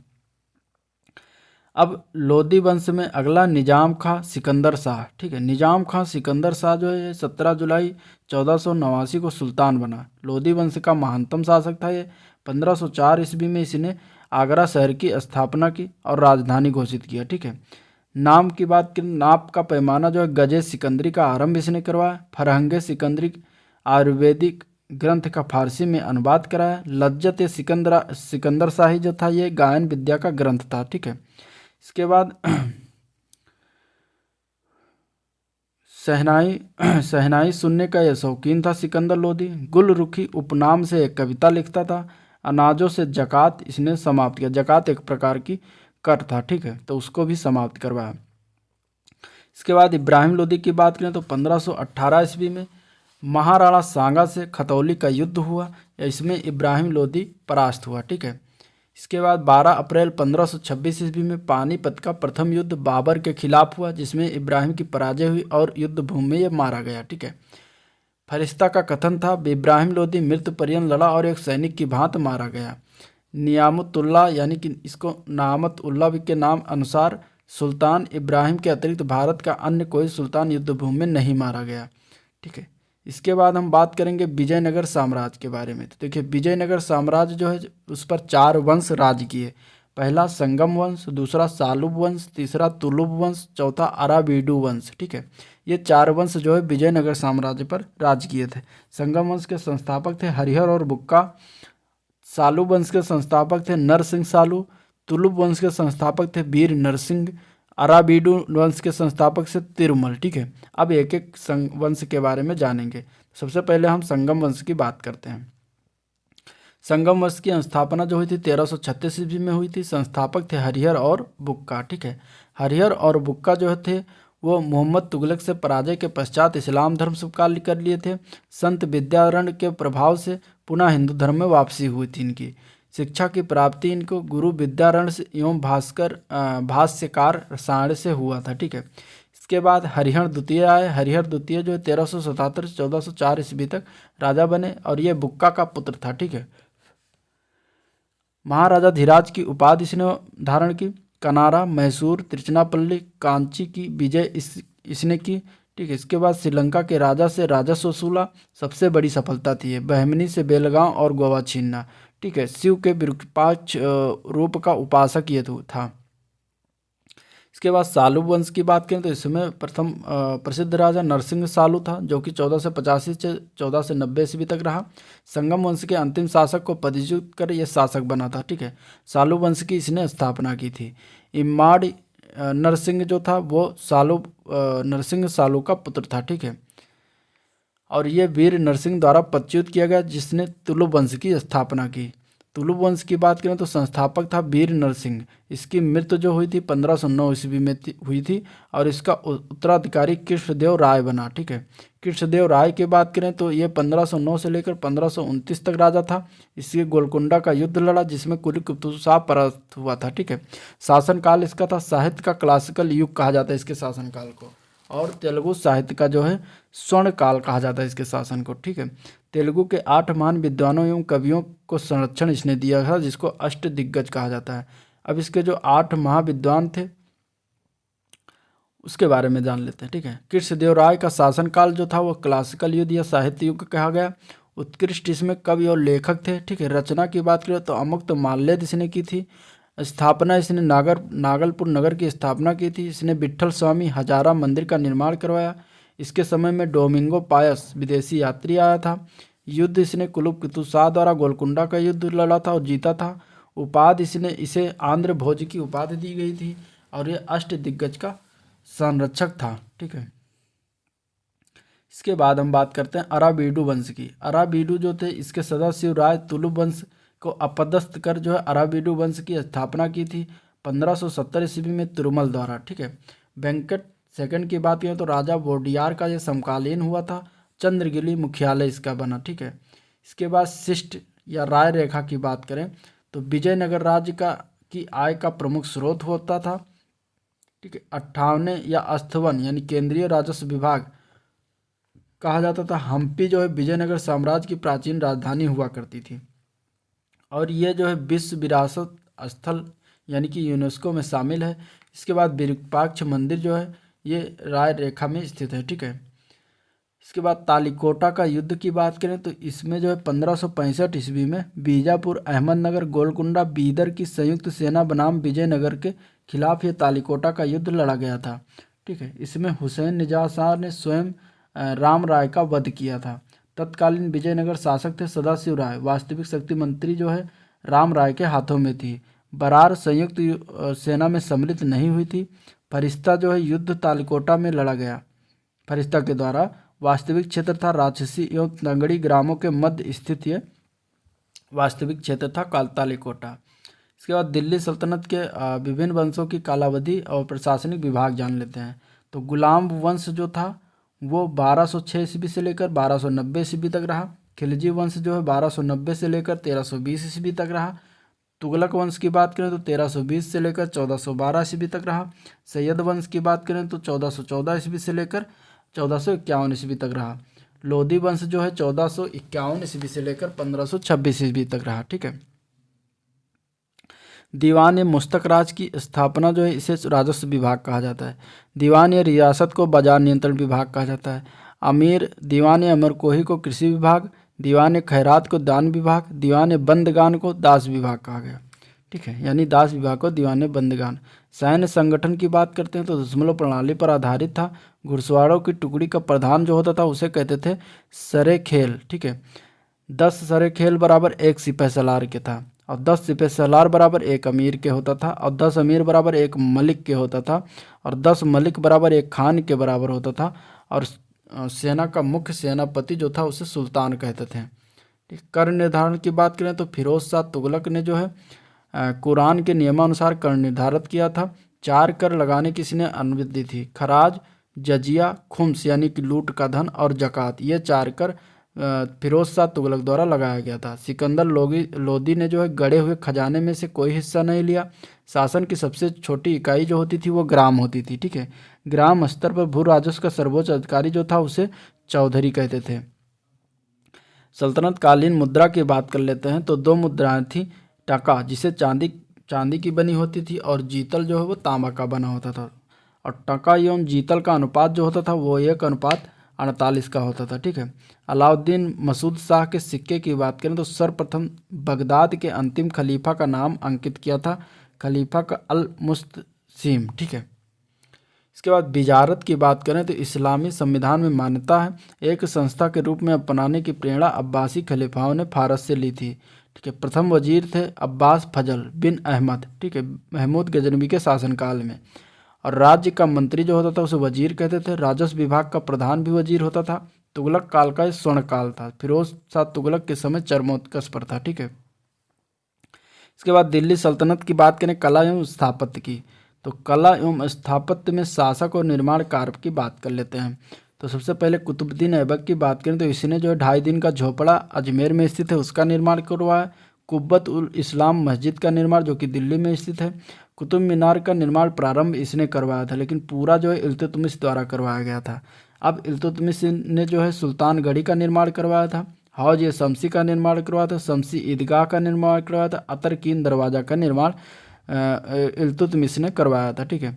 अब लोधी वंश में अगला निजाम खां सिकंदर शाह, ठीक है। निजाम खां सिकंदर शाह जो है 17 जुलाई 1489 को सुल्तान बना। लोधी वंश का महानतम शासक था ये। 1504 ईस्वी में इसने आगरा शहर की स्थापना की और राजधानी घोषित किया, ठीक है। नाम की बात करें, नाप का पैमाना जो है गजे सिकंदरी का आरंभ इसने करवाया। फरहंगे सिकंदरी आयुर्वेदिक ग्रंथ का फारसी में अनुवाद कराया। लज्जत सिकंदर शाही जो था ये गायन विद्या का ग्रंथ था, ठीक है। इसके बाद शहनाई सुनने का यह शौकीन था सिकंदर लोधी। गुल रुखी उपनाम से एक कविता लिखता था। अनाजों से जकात इसने समाप्त किया। जकात एक प्रकार की कर था, ठीक है, तो उसको भी समाप्त करवाया। इसके बाद इब्राहिम लोधी की बात करें तो 1518 ईस्वी में महाराणा सांगा से खतौली का युद्ध हुआ। इसमें इब्राहिम लोधी परास्त हुआ, ठीक है। इसके बाद 12 अप्रैल 1526 ईस्वी में पानीपत का प्रथम युद्ध बाबर के खिलाफ हुआ, जिसमें इब्राहिम की पराजय हुई और युद्ध भूमि में ये मारा गया, ठीक है। फरिश्ता का कथन था इब्राहिम लोधी मृत्यु पर्यंत लड़ा और एक सैनिक की भांति मारा गया। नियामतुल्लाह यानी कि इसको नामत उल्ला के नाम अनुसार सुल्तान इब्राहिम के अतिरिक्त भारत का अन्य कोई सुल्तान युद्ध भूमि में नहीं मारा गया, ठीक है। इसके बाद हम बात करेंगे विजयनगर साम्राज्य के बारे में। तो देखिए विजयनगर साम्राज्य जो है उस पर 4 वंश राज किए। पहला संगम वंश, दूसरा सालुब वंश, तीसरा तुलुब वंश, चौथा अराबीडू वंश, ठीक है। ये 4 वंश जो है विजयनगर साम्राज्य पर राज किए थे। संगम वंश के संस्थापक थे हरिहर और बुक्का। सालुब वंश के संस्थापक थे नरसिंह सालू। तुलुब वंश के संस्थापक थे वीर नरसिंह। अराबीडू वंश के संस्थापक से तिरुमल, ठीक है। अब एक एक वंश के बारे में जानेंगे। सबसे पहले हम संगम वंश की बात करते हैं। संगम वंश की स्थापना जो हुई थी 1336 ईस्वी में हुई थी। संस्थापक थे हरिहर और बुक्का, ठीक है। हरिहर और बुक्का जो थे वो मोहम्मद तुगलक से पराजय के पश्चात इस्लाम धर्म स्वीकार कर लिए थे। संत विद्यारण्य के प्रभाव से पुनः हिंदू धर्म में वापसी हुई थी इनकी। शिक्षा की प्राप्ति इनको गुरु विद्यारण्य एवं भाष्यकार साण से हुआ था, ठीक है। इसके बाद हरिहर द्वितीय आए। हरिहर द्वितीय जो है 1377 से 1404 ईस्वी तक राजा बने और ये बुक्का का पुत्र था, ठीक है। महाराजा धीराज की उपाधि इसने धारण की। कनारा, मैसूर, तिरुचिनापल्ली, कांची की विजय इसने की, ठीक है। इसके बाद श्रीलंका के राजा से राजस्व वसूला, सबसे बड़ी सफलता थी ये। बहमनी से बेलगांव और गोवा छीनना, ठीक है। शिव के विरूपाक्ष रूप का उपासक ये था। इसके बाद सालुब वंश की बात करें तो इसमें प्रथम प्रसिद्ध राजा नरसिंह सालू था, जो कि 1485 से 1490 ईस्वी तक रहा। संगम वंश के अंतिम शासक को पदच्युत कर यह शासक बना था, ठीक है। सालू वंश की इसने स्थापना की थी। इमाड़ नरसिंह जो था वो नरसिंह सालू का पुत्र था, ठीक है। और ये वीर नरसिंह द्वारा पदच्युत किया गया, जिसने तुलुब वंश की स्थापना की। तुलुप वंश की बात करें तो संस्थापक था वीर नरसिंह। इसकी मृत्यु जो हुई थी 1509 ईस्वी में हुई थी और इसका उत्तराधिकारी कृष्णदेव राय बना। ठीक है, कृष्णदेव राय की बात करें तो ये 1509 से लेकर 1529 तक राजा था। इसके गोलकुंडा का युद्ध लड़ा जिसमें कुली कुतुब शाह परास्त हुआ था। ठीक है, शासनकाल इसका था साहित्य का क्लासिकल युग कहा जाता है इसके शासनकाल को, और तेलुगु साहित्य का जो है स्वर्ण काल कहा जाता है इसके शासन को। ठीक है, तेलुगु के 8 महान विद्वानों एवं कवियों को संरक्षण इसने दिया था जिसको अष्ट दिग्गज कहा जाता है। अब इसके जो 8 महाविद्वान थे उसके बारे में जान लेते हैं। ठीक है, कृष्णदेव राय का शासनकाल जो था वो क्लासिकल युग या साहित्य युग कहा गया। उत्कृष्ट इसमें कवि और लेखक थे। ठीक है, रचना की बात करें तो अमुक्त माल्यद इसने की थी। स्थापना इसने नागलपुर नगर की स्थापना की थी। इसने विट्ठल स्वामी हजारा मंदिर का निर्माण करवाया। इसके समय में डोमिंगो पायस विदेशी यात्री आया था। युद्ध इसने कुलुप कुतुब शाह द्वारा गोलकुंडा का युद्ध लड़ा था और जीता था। उपाधि इसे आंध्र भोज की उपाधि दी गई थी और ये अष्ट दिग्गज का संरक्षक था। ठीक है, इसके बाद हम बात करते हैं अराबीडू वंश की। अराबीडू जो थे इसके सदाशिव राय तुलुप वंश को अपदस्थ कर जो है अराबीडू वंश की स्थापना की थी 1570 ईस्वी में तिरुमल द्वारा। ठीक है, वेंकट सेकंड की बात करें तो राजा वोडियार का ये समकालीन हुआ था। चंद्रगिरी मुख्यालय इसका बना। ठीक है, इसके बाद शिष्ट या राय रेखा की बात करें तो विजयनगर राज्य की आय का प्रमुख स्रोत होता था। ठीक है, 58 या अस्थवन यानी केंद्रीय राजस्व विभाग कहा जाता था। हम्पी जो है विजयनगर साम्राज्य की प्राचीन राजधानी हुआ करती थी और ये जो है विश्व विरासत स्थल यानी कि यूनेस्को में शामिल है। इसके बाद विरूपाक्ष मंदिर जो है ये राय रेखा में स्थित है। ठीक है, इसके बाद तालीकोटा का युद्ध की बात करें तो इसमें जो है 1565 ईस्वी में बीजापुर, अहमदनगर, गोलकुंडा, बीदर की संयुक्त सेना बनाम विजयनगर के खिलाफ ये तालीकोटा का युद्ध लड़ा गया था। ठीक है, इसमें हुसैन निजात शाह ने स्वयं राम राय का वध किया था। तत्कालीन विजयनगर शासक थे सदाशिव राय। वास्तविक शक्ति मंत्री जो है राम राय के हाथों में थी। बरार संयुक्त सेना में सम्मिलित नहीं हुई थी। फरिश्ता जो है युद्ध तालीकोटा में लड़ा गया। फरिश्ता के द्वारा वास्तविक क्षेत्र था राक्षसी एवं तंगड़ी ग्रामों के मध्य स्थित ये वास्तविक क्षेत्र था तालीकोटा। इसके बाद दिल्ली सल्तनत के विभिन्न वंशों की कालावधि और प्रशासनिक विभाग जान लेते हैं। तो गुलाम वंश जो था वो 1206 ईस्वी से लेकर 1290 ईस्वी तक रहा। खिलजी वंश जो है 1290 से लेकर 1320 ईस्वी तक रहा। तुगलक वंश की बात करें तो 1320 से लेकर 1412 ईस्वी तक रहा। सैयद वंश की बात करें तो 1414 ईस्वी से लेकर 1451 ईस्वी तक रहा। लोधी वंश जो है 1451 ईस्वी से लेकर 1526 ईस्वी तक रहा। ठीक है, दीवान ए मुस्तक राज की स्थापना जो है इसे राजस्व विभाग कहा जाता है। दीवान ए रियासत को बाजार नियंत्रण विभाग कहा जाता है। अमीर दीवान ए अमरकोही को कृषि विभाग, दीवान ए खैरात को दान विभाग, दीवान ए बंदगान को दास विभाग कहा गया। ठीक है, यानी दास विभाग को दीवान ए बंदगान। सैन्य संगठन की बात करते हैं तो दशमलव प्रणाली पर आधारित था। घुड़सवारों की टुकड़ी का प्रधान जो होता था उसे कहते थे सरे खेल। ठीक है, 10 सरे खेल बराबर 1 सिपह सलार के था और 10 सिपह सलार बराबर 1 अमीर के होता था और 10 अमीर बराबर 1 मलिक के होता था और 10 मलिक बराबर 1 खान के बराबर होता था और सेना का मुख्य सेनापति जो था उसे सुल्तान कहते थे। ठीक, कर निर्धारण की बात करें तो फिरोज शाह तुगलक ने जो है कुरान के नियमानुसार कर निर्धारित किया था। 4 कर लगाने की इसने अनुमति दी थी। खराज, जजिया, खुम्स यानी कि लूट का धन और जकात, ये 4 कर फिरोज शाह तुगलक द्वारा लगाया गया था। सिकंदर लोदी ने जो है गड़े हुए खजाने में से कोई हिस्सा नहीं लिया। शासन की सबसे छोटी इकाई जो होती थी वो ग्राम होती थी। ठीक है, ग्राम स्तर पर भू राजस्व का सर्वोच्च अधिकारी जो था उसे चौधरी कहते थे। सल्तनत कालीन मुद्रा की बात कर लेते हैं तो 2 मुद्राएं थी। टका जिसे चांदी की बनी होती थी और जीतल जो है वो तांबा का बना होता था और टका एवं जीतल का अनुपात जो होता था वो 1:48 का होता था। ठीक है, अलाउद्दीन मसूद शाह के सिक्के की बात करें तो सर्वप्रथम बगदाद के अंतिम खलीफा का नाम अंकित किया था, खलीफा का अल मुस्तसीम। ठीक है, इसके बाद बिजारत की बात करें तो इस्लामी संविधान में मान्यता है एक संस्था के रूप में अपनाने की प्रेरणा अब्बासी खलीफाओं ने फारस से ली थी। ठीक है, प्रथम वजीर थे अब्बास फजल बिन अहमद। ठीक है, महमूद गजनवी के शासनकाल में। और राज्य का मंत्री जो होता था उसे वजीर कहते थे। राजस्व विभाग का प्रधान भी वजीर होता था। तुगलक काल का स्वर्ण काल था। फिरोज शाह तुगलक के समय चरमोत्कर्ष पर था। ठीक है, इसके बाद दिल्ली सल्तनत की बात करें कला एवं स्थापत्य की, तो कला एवं स्थापत्य में शासक और निर्माण कार्य की बात कर लेते हैं। तो सबसे पहले कुतुबुद्दीन ऐबक की बात करें तो इसने जो है 2.5 दिन का झोपड़ा अजमेर में स्थित है उसका निर्माण करवाया। कुब्बत उल इस्लाम मस्जिद का निर्माण जो कि दिल्ली में स्थित है। कुतुब मीनार का निर्माण प्रारंभ इसने करवाया था, लेकिन पूरा जो है इल्तुतमिश द्वारा करवाया गया था। अब इल्तुतमिश ने जो है सुल्तानगढ़ी का निर्माण करवाया था। हौज ये शमसी का निर्माण करवाया था। शमसी ईदगाह का निर्माण करवाया था। अतरकीन दरवाज़ा का निर्माण इल्तुतमिश ने करवाया था। ठीक है,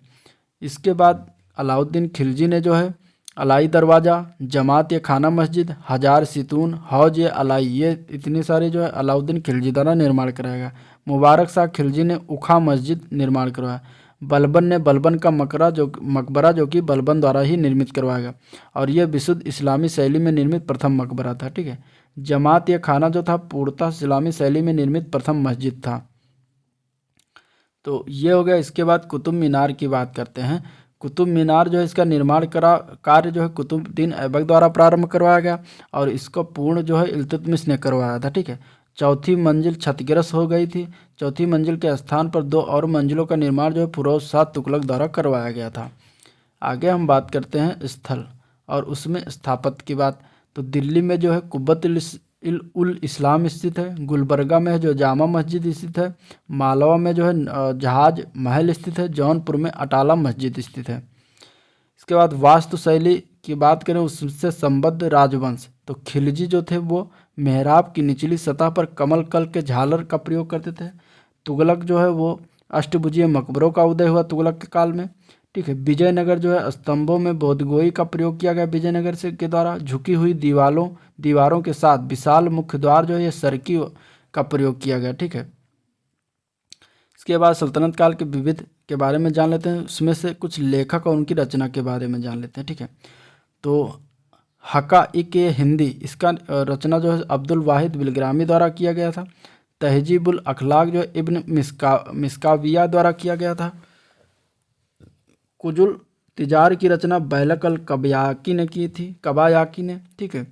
इसके बाद अलाउद्दीन खिलजी ने जो है अलाई दरवाज़ा, जमात ये खाना मस्जिद, हजार सितून, हौज ये अलाई, ये इतनी सारी जो है अलाउद्दीन खिलजी द्वारा निर्माण कराया। मुबारक शाह खिलजी ने उखा मस्जिद निर्माण करवाया। बलबन ने बलबन का मकबरा जो कि बलबन द्वारा ही निर्मित करवाया गया और यह विशुद्ध इस्लामी शैली में निर्मित प्रथम मकबरा था। ठीक है, जमात ये खाना जो था पूर्णतः इस्लामी शैली में निर्मित प्रथम मस्जिद था। तो ये हो गया। इसके बाद कुतुब मीनार की बात करते हैं। कुतुब मीनार जो है इसका निर्माण कार्य जो है कुतुबुद्दीन ऐबक द्वारा प्रारंभ करवाया गया और इसको पूर्ण जो है इल्तुतमिश ने करवाया था। ठीक है, चौथी मंजिल क्षतिग्रस्त हो गई थी। चौथी मंजिल के स्थान पर 2 और मंजिलों का निर्माण जो है फिरोज शाह तुगलक द्वारा करवाया गया था। आगे हम बात करते हैं स्थल और उसमें स्थापत्य की बात। तो दिल्ली में जो है कुब्बत उल इस्लाम स्थित है। गुलबर्गा में है जो जामा मस्जिद स्थित है। मालवा में जो है जहाज महल स्थित है। जौनपुर में अटाला मस्जिद स्थित है। इसके बाद वास्तुशैली की बात करें उससे संबद्ध राजवंश, तो खिलजी जो थे वो मेहराब की निचली सतह पर कमल कल के झालर का प्रयोग करते थे। तुगलक जो है वो अष्टभुजीय मकबरों का उदय हुआ तुगलक के काल में। ठीक है, विजयनगर जो है स्तंभों में बोधगोई का प्रयोग किया गया विजयनगर से के द्वारा। झुकी हुई दीवारों के साथ विशाल मुख्य द्वार जो है ये सरकी का प्रयोग किया गया। ठीक है, इसके बाद सल्तनत काल के विविध के बारे में जान लेते हैं। उसमें से कुछ लेखक और उनकी रचना के बारे में जान लेते हैं। ठीक है, तो हकाइक हिंदी इसका रचना जो है अब्दुल वाहिद बिलग्रामी द्वारा किया गया था। तहजीबुल अखलाक जो इब्न मिस्काविया द्वारा किया गया था। कुजुल तिजार की रचना बैलक अल कबयाकी ने की थी, कबायाकी ने। ठीक है,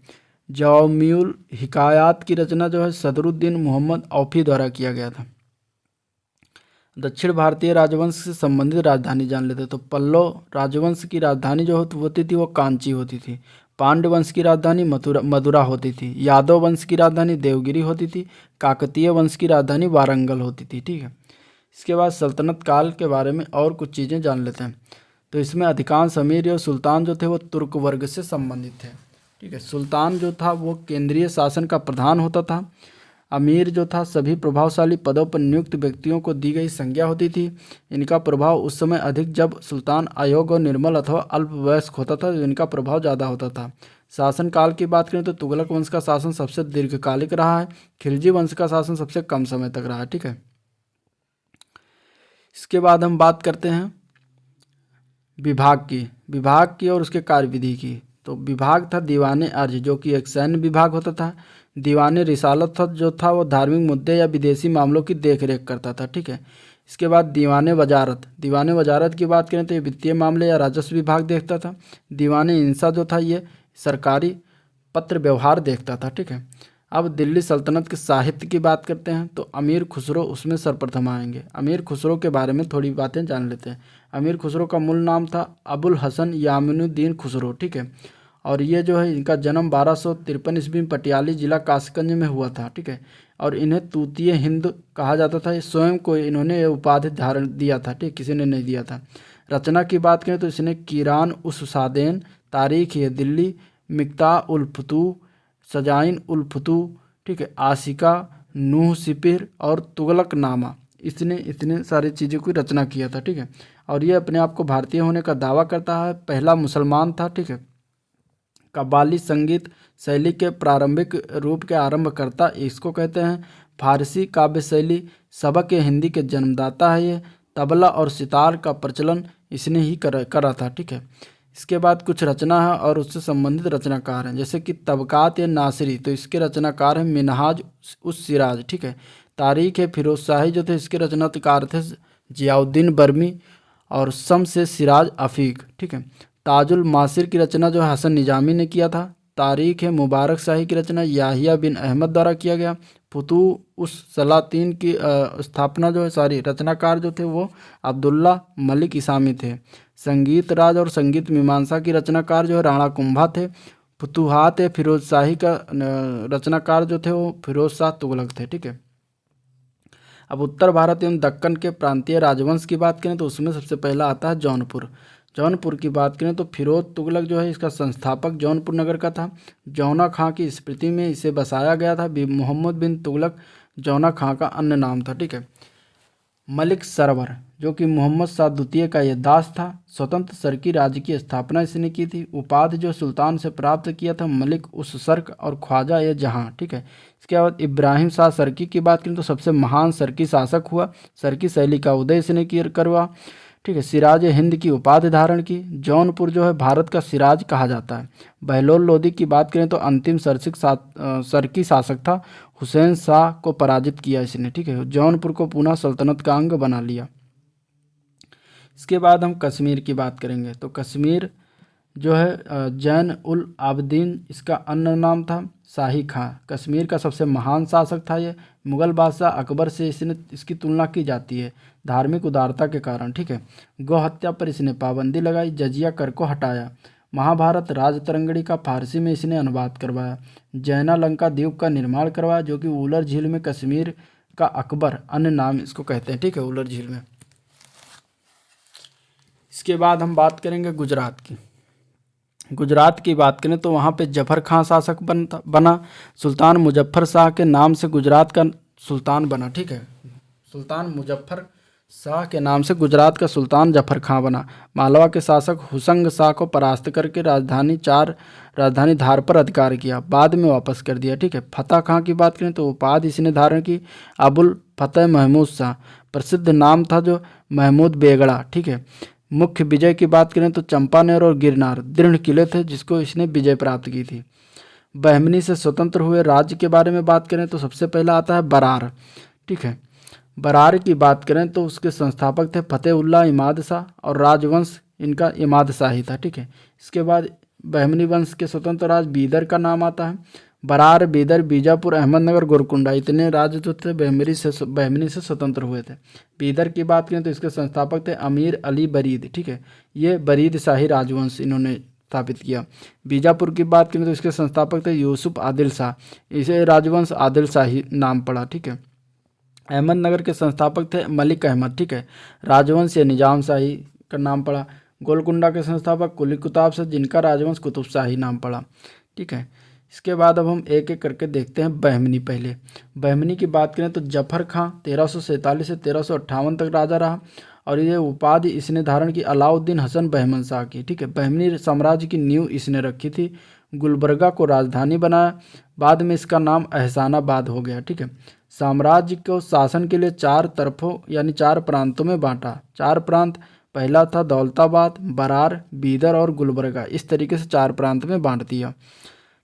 जवामिउल हिकायात की रचना जो है सदरुद्दीन मोहम्मद औफी द्वारा किया गया था। दक्षिण भारतीय राजवंश से संबंधित राजधानी जान लेते हैं। तो पल्लव राजवंश की राजधानी जो होती थी वो कांची होती थी। पांड्य वंश की राजधानी मदुरा होती थी। यादव वंश की राजधानी देवगिरी होती थी। काकतीय वंश की राजधानी वारंगल होती थी। ठीक है, इसके बाद सल्तनत काल के बारे में और कुछ चीज़ें जान लेते हैं। तो इसमें अधिकांश अमीर और सुल्तान जो थे वो तुर्क वर्ग से संबंधित थे। ठीक है, सुल्तान जो था वो केंद्रीय शासन का प्रधान होता था। अमीर जो था सभी प्रभावशाली पदों पर नियुक्त व्यक्तियों को दी गई संज्ञा होती थी। इनका प्रभाव उस समय अधिक जब सुल्तान अयोग्य और निर्मल अथवा अल्पवयस्क होता था तो इनका प्रभाव ज़्यादा होता था। शासन काल की बात करें तो तुगलक वंश का शासन सबसे दीर्घकालिक रहा है। खिलजी वंश का शासन सबसे कम समय तक रहा है। ठीक है, इसके बाद हम बात करते हैं विभाग की और उसके कार्यविधि की। तो विभाग था दीवाने अर्ज जो कि एक सैन्य विभाग होता था। दीवाने रिसालत जो था वो धार्मिक मुद्दे या विदेशी मामलों की देखरेख करता था। ठीक है, इसके बाद दीवाने वजारत की बात करें तो ये वित्तीय मामले या राजस्व विभाग देखता था। दीवाने इंसा जो था ये सरकारी पत्र व्यवहार देखता था। ठीक है, अब दिल्ली सल्तनत के साहित्य की बात करते हैं। तो अमीर खुसरो उसमें सर्वप्रथम आएंगे। अमीर खुसरो के बारे में थोड़ी बातें जान लेते हैं। अमीर खुसरो का मूल नाम था अबुल हसन यामिनुद्दीन खुसरो। ठीक है, और ये जो है इनका जन्म 1253 ईस्वी में पटियाली जिला कासगंज में हुआ था। ठीक है, और इन्हें तूतीय हिंद कहा जाता था। स्वयं को इन्होंने ये उपाधि धारण दिया था। ठीक, किसी ने नहीं दिया था। रचना की बात करें तो इसने कीरान उस सादेन, तारीख ये दिल्ली, मिक्ता उल फतू, सजाइन उल फतू, ठीक है, आशिका, नूह सिपिर और तुगलक नामा, इसने इतने सारी चीज़ों की रचना किया था। ठीक है, और ये अपने आप को भारतीय होने का दावा करता है। पहला मुसलमान था। ठीक है, कव्वाली संगीत शैली के प्रारंभिक रूप के आरंभकर्ता इसको कहते हैं। फारसी काव्य शैली सबक हिंदी के जन्मदाता है। ये तबला और सितार का प्रचलन इसने ही करा था। ठीक है, इसके बाद कुछ रचना है और उससे संबंधित रचनाकार हैं जैसे कि तबकात या नासिरी, तो इसके रचनाकार हैं मिनहाज उस सिराज। ठीक है, तारीख है फिरोज शाही जो थे इसके रचनाकार थे जियाउद्दीन बर्मी और शम से सिराज अफीक। ठीक है, ताजुल मासिर की रचना जो है हसन निजामी ने किया था। तारीख है मुबारक शाही की रचना याहिया बिन अहमद द्वारा किया गया। फुतूह उस सलातीन की स्थापना जो है सारी रचनाकार जो थे वो अब्दुल्ला मलिक इसामी थे। संगीत राज और संगीत मीमांसा की रचनाकार जो है राणा कुंभा थे। फुतूहात फिरोज शाही का रचनाकार जो थे वो फिरोज शाह तुगलक थे। ठीक है। अब उत्तर भारत एवं दक्कन के प्रांतीय राजवंश की बात करें तो उसमें सबसे पहला आता है जौनपुर। जौनपुर की बात करें तो फिरोज तुगलक जो है इसका संस्थापक जौनपुर नगर का था। जौना खां की स्मृति में इसे बसाया गया था। मोहम्मद बिन तुगलक जौना खां का अन्य नाम था। ठीक है। मलिक सरवर जो कि मोहम्मद शाह द्वितीय का यह दास था। स्वतंत्र सरकी राज्य की स्थापना इसने की थी। उपाधि जो सुल्तान से प्राप्त किया था मलिक उस सर्क और ख्वाजा ये जहां। ठीक है। इसके बाद इब्राहिम शाह सरकी की बात करें तो सबसे महान सरकी शासक हुआ। सरकी शैली का उदय इसने करवा। ठीक है। सिराज हिंद की उपाधि धारण की। जौनपुर जो है भारत का सिराज कहा जाता है। बहलोल लोदी की बात करें तो अंतिम सरकी शासक था। हुसैन शाह को पराजित किया इसने। ठीक है। जौनपुर को पुनः सल्तनत का अंग बना लिया। इसके बाद हम कश्मीर की बात करेंगे तो कश्मीर जो है जैन उल आबदीन इसका अन्य नाम था। शाही खां कश्मीर का सबसे महान शासक था। ये मुगल बादशाह अकबर से इसकी तुलना की जाती है धार्मिक उदारता के कारण। ठीक है। गौ हत्या पर इसने पाबंदी लगाई। जजिया कर को हटाया। महाभारत राजतरंगड़ी का फारसी में इसने अनुवाद करवाया। जैना लंका द्वीप का निर्माण करवाया जो कि उलर झील में कश्मीर का अकबर अन्य नाम इसको कहते हैं। ठीक है। उलर झील में। इसके बाद हम बात करेंगे गुजरात की। गुजरात की बात करें तो वहाँ पे जफर खां शासक बना। सुल्तान मुजफ्फर शाह के नाम से गुजरात का सुल्तान बना। ठीक है। सुल्तान मुजफ्फर शाह के नाम से गुजरात का सुल्तान जफर खां बना। मालवा के शासक हुसंग शाह को परास्त करके राजधानी धार पर अधिकार किया। बाद में वापस कर दिया। ठीक है। फतेह खां की बात करें तो उपाधि इसने धारण की अबुल फतेह महमूद शाह। प्रसिद्ध नाम था जो महमूद बेगड़ा। ठीक है। मुख्य विजय की बात करें तो चंपानेर और गिरनार दृढ़ किले थे जिसको इसने विजय प्राप्त की थी। बहमनी से स्वतंत्र हुए राज्य के बारे में बात करें तो सबसे पहला आता है बरार। ठीक है। बरार की बात करें तो उसके संस्थापक थे फतेहुल्लाह इमाद शाह और राजवंश इनका इमाद शाही था। ठीक है। इसके बाद बहमनी वंश के स्वतंत्र राज्य बीदर का नाम आता है। बरार बीदर बीजापुर अहमदनगर गोरकुंडा इतने राज्य जो थे बहमनी से स्वतंत्र हुए थे। बीदर की बात करें तो इसके संस्थापक थे अमीर अली बरीद। ठीक है। ये बरीद शाही राजवंश इन्होंने स्थापित किया। बीजापुर की बात करें तो इसके संस्थापक थे यूसुफ आदिल शाह। इसे राजवंश आदिल शाही नाम पड़ा। ठीक है। अहमदनगर के संस्थापक थे मलिक अहमद। ठीक है। राजवंश या निजाम शाही का नाम पड़ा। गोलकुंडा के संस्थापक कुली कुताब से जिनका राजवंश कुतुब शाही नाम पड़ा। ठीक है। इसके बाद अब हम एक एक करके देखते हैं बहमनी। पहले बहमनी की बात करें तो जफर खां 1347 से 1358 तक राजा रहा और ये उपाधि इसने धारण की अलाउद्दीन हसन बहमन शाह की। ठीक है। बहमनी साम्राज्य की नींव इसने रखी थी। गुलबर्गा को राजधानी बनाया। बाद में इसका नाम एहसानाबाद हो गया। ठीक है। साम्राज्य को शासन के लिए 4 तरफों यानी 4 प्रांतों में बांटा। 4 प्रांत पहला था दौलताबाद, बरार, बीदर और गुलबर्गा। इस तरीके से 4 प्रांत में बांट दिया।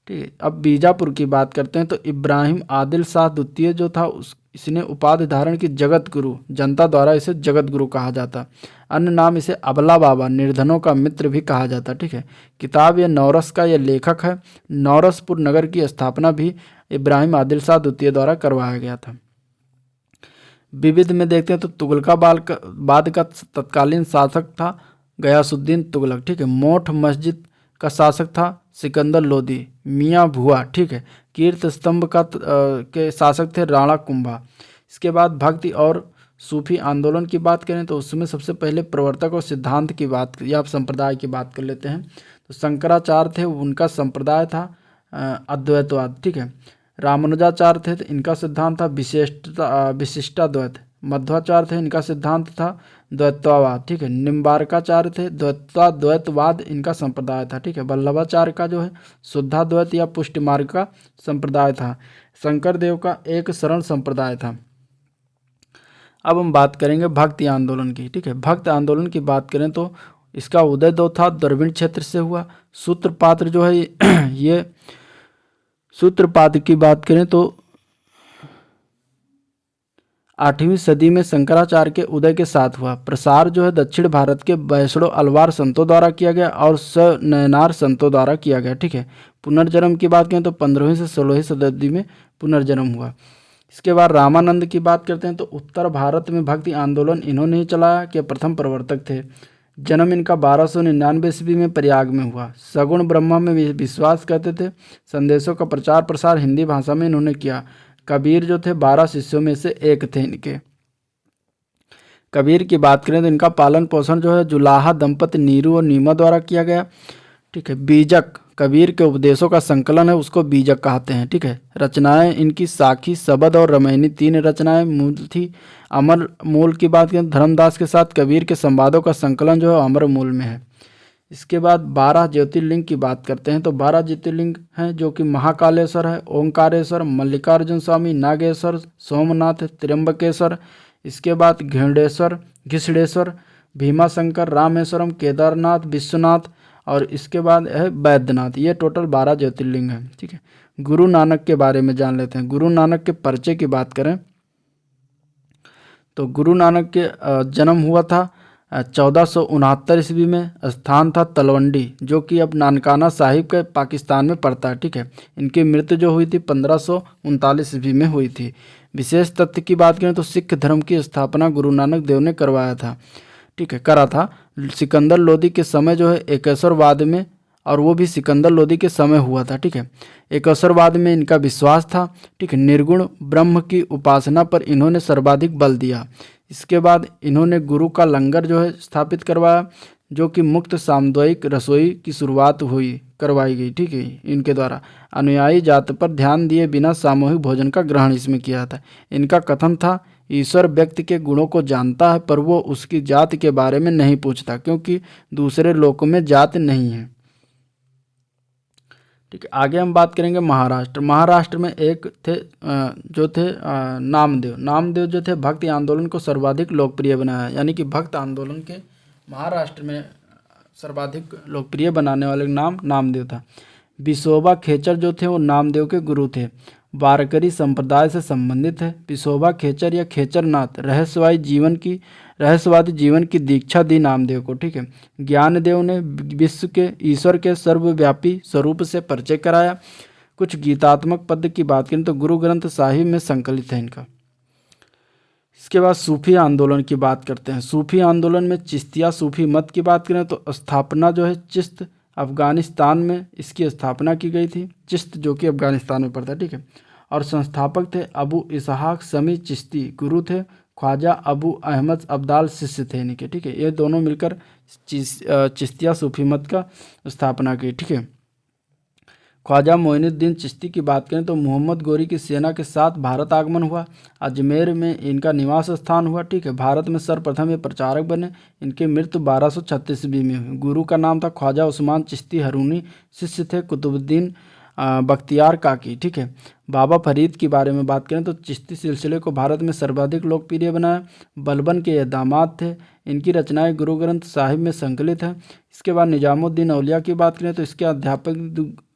ठीक है। अब बीजापुर की बात करते हैं तो इब्राहिम आदिल शाह द्वितीय जो था इसने उपाधि धारण की जगत गुरु। जनता द्वारा इसे जगत गुरु कहा जाता। अन्य नाम इसे अबला बाबा निर्धनों का मित्र भी कहा जाता। ठीक है। किताब ये नौरस का यह लेखक है। नौरसपुर नगर की स्थापना भी इब्राहिम आदिल शाह द्वितीय द्वारा करवाया गया था। विविध में देखते हैं तो तुगलकाबाद का तत्कालीन शासक था गयासुद्दीन तुगलक। ठीक है। मोठ मस्जिद का शासक था सिकंदर लोदी मियाँ भुआ। ठीक है। कीर्त स्तंभ के शासक थे राणा कुंभा। इसके बाद भक्ति और सूफी आंदोलन की बात करें तो उसमें सबसे पहले प्रवर्तक और सिद्धांत की बात या संप्रदाय की बात कर लेते हैं तो शंकराचार्य थे उनका संप्रदाय था अद्वैतवाद। ठीक है। रामानुजाचार्य थे तो इनका सिद्धांत था विशिष्टाद्वैत। मध्वाचार्य थे इनका सिद्धांत था द्वैतवाद। ठीक है। निम्बारकाचार्य थे द्वैतवाद इनका संप्रदाय था। ठीक है। वल्लभाचार्य का जो है शुद्धाद्वैत या पुष्टि मार्ग का संप्रदाय था। शंकर देव का एक शरण संप्रदाय था। अब हम बात करेंगे भक्ति आंदोलन की। ठीक है। भक्त आंदोलन की बात करें तो इसका उदय द्रविड़ क्षेत्र से हुआ। सूत्रपात जो है ये सूत्रपात की बात करें तो 8वीं सदी में शंकराचार्य के उदय के साथ हुआ। प्रसार जो है दक्षिण भारत के वैष्णव अलवार संतों द्वारा किया गया और नयनार संतों द्वारा किया गया। ठीक है। पुनर्जन्म की बात करें तो 15वीं से 16वीं शताब्दी में पुनर्जन्म हुआ। इसके बाद रामानंद की बात करते हैं तो उत्तर भारत में भक्ति आंदोलन इन्होंने ही चलाया के प्रथम प्रवर्तक थे। जन्म इनका 1299 ईस्वी में प्रयाग में हुआ। सगुण ब्रह्मा में विश्वास करते थे। संदेशों का प्रचार प्रसार हिंदी भाषा में इन्होंने किया। कबीर जो थे 12 शिष्यों में से एक थे इनके। कबीर की बात करें तो इनका पालन पोषण जो है जुलाहा दंपति नीरू और नीमा द्वारा किया गया। ठीक है। बीजक कबीर के उपदेशों का संकलन है, उसको बीजक कहते हैं। ठीक है। रचनाएं इनकी साखी, सबद और रामायणी 3 रचनाएं मूल थी। अमर मूल की बात करें धर्मदास के साथ कबीर के संवादों का संकलन जो है अमर मूल में है। इसके बाद 12 ज्योतिर्लिंग की बात करते हैं तो 12 ज्योतिर्लिंग हैं जो कि महाकालेश्वर है, ओंकारेश्वर, मल्लिकार्जुन स्वामी, नागेश्वर, सोमनाथ, त्र्यंबकेश्वर। इसके बाद घिसड़ेश्वर, भीमाशंकर, रामेश्वरम, केदारनाथ, विश्वनाथ और इसके बाद है बैद्यनाथ। ये टोटल 12 ज्योतिर्लिंग हैं। ठीक है। गुरु नानक के बारे में जान लेते हैं। गुरु नानक के परिचय की बात करें तो गुरु नानक के जन्म हुआ था 1469 ईस्वी में। स्थान था तलवंडी जो कि अब नानकाना साहिब के पाकिस्तान में पड़ता है। ठीक है। इनकी मृत्यु जो हुई थी 1539 ईस्वी में हुई थी। विशेष तथ्य की बात करें तो सिख धर्म की स्थापना गुरु नानक देव ने करवाया था। ठीक है, करा था। सिकंदर लोदी के समय जो है एकेश्वरवाद में, और वो भी सिकंदर लोदी के समय हुआ था। ठीक है। एकेश्वरवाद में इनका विश्वास था। ठीक है। निर्गुण ब्रह्म की उपासना पर इन्होंने सर्वाधिक बल दिया। इसके बाद इन्होंने गुरु का लंगर जो है स्थापित करवाया जो कि मुक्त सामुदायिक रसोई की शुरुआत करवाई गई। ठीक है। इनके द्वारा अनुयायी जाति पर ध्यान दिए बिना सामूहिक भोजन का ग्रहण इसमें किया था। इनका कथन था ईश्वर व्यक्ति के गुणों को जानता है पर वो उसकी जाति के बारे में नहीं पूछता क्योंकि दूसरे लोकों में जाति नहीं है। ठीक है। आगे हम बात करेंगे महाराष्ट्र। महाराष्ट्र में एक थे जो थे नामदेव जो थे भक्ति आंदोलन को सर्वाधिक लोकप्रिय बनाया, यानी कि भक्त आंदोलन के महाराष्ट्र में सर्वाधिक लोकप्रिय बनाने वाले नाम नामदेव था। विसोबा खेचर जो थे वो नामदेव के गुरु थे। वारकरी संप्रदाय से संबंधित है। विसोबा खेचर या खेचरनाथ रहस्यवादी जीवन की दीक्षा दी नामदेव को। ठीक है। ज्ञानदेव ने विश्व के ईश्वर के सर्वव्यापी स्वरूप से परिचय कराया। कुछ गीतात्मक पद की बात करें तो गुरु ग्रंथ साहिब में संकलित है इनका। इसके बाद सूफी आंदोलन की बात करते हैं। सूफी आंदोलन में चिश्तिया सूफी मत की बात करें तो स्थापना जो है चिश्त अफगानिस्तान में इसकी स्थापना की गई थी। चिश्त जो कि अफगानिस्तान में पड़ता है। ठीक है। और संस्थापक थे अबू इसहाक समी चिश्ती, गुरु थे ख्वाजा अबू अहमद अब्दाल, शिष्य थे इनके। ठीक है। ये दोनों मिलकर चिश्तिया सूफी मत का स्थापना की। ठीक है। ख्वाजा मोइनुद्दीन चिश्ती की बात करें तो मोहम्मद गोरी की सेना के साथ भारत आगमन हुआ। अजमेर में इनका निवास स्थान हुआ। ठीक है। भारत में सर्वप्रथम ये प्रचारक बने। इनकी मृत्यु 1236 ईस्वी में हुई। गुरु का नाम था ख्वाजा उस्मान चिश्ती हरूनी, शिष्य थे कुतुबुद्दीन बख्तियार काकी। ठीक है। बाबा फरीद के बारे में बात करें तो चिश्ती सिलसिले को भारत में सर्वाधिक लोकप्रिय बनाया। बलबन के ये दामाद थे। इनकी रचनाएं गुरु ग्रंथ साहिब में संकलित हैं। इसके बाद निजामुद्दीन औलिया की बात करें तो इसके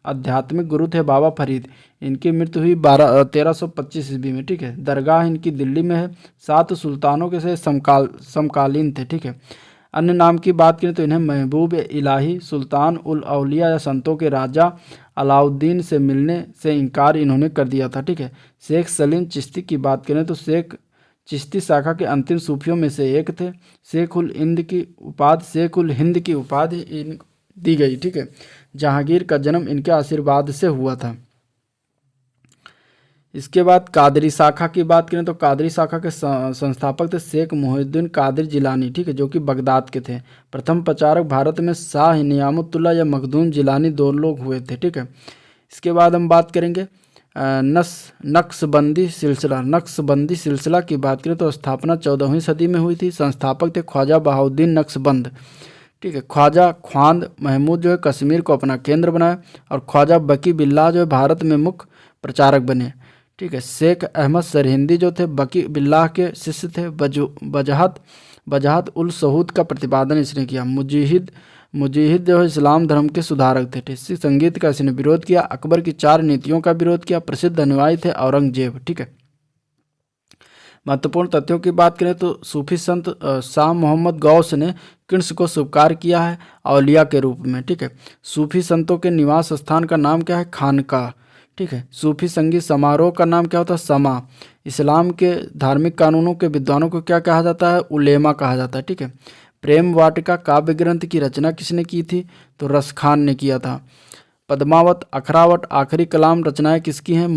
आध्यात्मिक गुरु थे बाबा फरीद। इनकी मृत्यु हुई 1325 ईस्वी में। ठीक है। दरगाह इनकी दिल्ली में है। 7 सुल्तानों के से समकालीन थे। ठीक है। अन्य नाम की बात करें तो इन्हें महबूब इलाही, सुल्तान उल औलिया या संतों के राजा अलाउद्दीन से मिलने से इनकार इन्होंने कर दिया था। ठीक है। शेख सलीम चिश्ती की बात करें तो शेख चिश्ती शाखा के अंतिम सूफियों में से एक थे। शेख उल हिंद की उपाधि दी गई। ठीक है। जहांगीर का जन्म इनके आशीर्वाद से हुआ था। इसके बाद कादरी शाखा की बात करें तो कादरी शाखा के संस्थापक थे शेख मोहिउद्दीन कादिर जिलानी। ठीक है। जो कि बगदाद के थे। प्रथम प्रचारक भारत में शाह नियामतुल्लाह या मखदूम जिलानी 2 लोग हुए थे। ठीक है। इसके बाद हम बात करेंगे नक्शबंदी सिलसिला की बात करें तो स्थापना 14वीं सदी में हुई थी। संस्थापक थे ख्वाजा बहाउद्दीन नक्शबंद। ठीक है। ख्वाजा ख्वांद महमूद जो है कश्मीर को अपना केंद्र बनाया और ख्वाजा बकी बिल्लाह जो है भारत में मुख्य प्रचारक बने। ठीक है। शेख अहमद सरहिंदी जो थे बकी बिल्लाह के शिष्य थे। वजाहत उल सहूद का प्रतिपादन इसने किया। मुजीहिद जो है इस्लाम धर्म के सुधारक थे। ठीक। संगीत का इसने विरोध किया। अकबर की 4 नीतियों का विरोध किया। प्रसिद्ध अनुयायी थे औरंगजेब। ठीक है। महत्वपूर्ण तथ्यों की बात करें तो सूफी संत शाह मोहम्मद गौस ने किण्स को स्वीकार किया है औलिया के रूप में। ठीक है, सूफी संतों के निवास स्थान का नाम क्या है? खानका। ठीक है, सूफी संगीत समारोह का नाम क्या होता है? समा। इस्लाम के धार्मिक कानूनों के विद्वानों को क्या कहा जाता है? उलेमा कहा जाता है। ठीक है, प्रेम वाटिका काव्य ग्रंथ की रचना किसने की थी? तो रसखान ने किया था। पद्मावत, अखरावट, आखिरी कलाम रचनाएं किसकी हैं?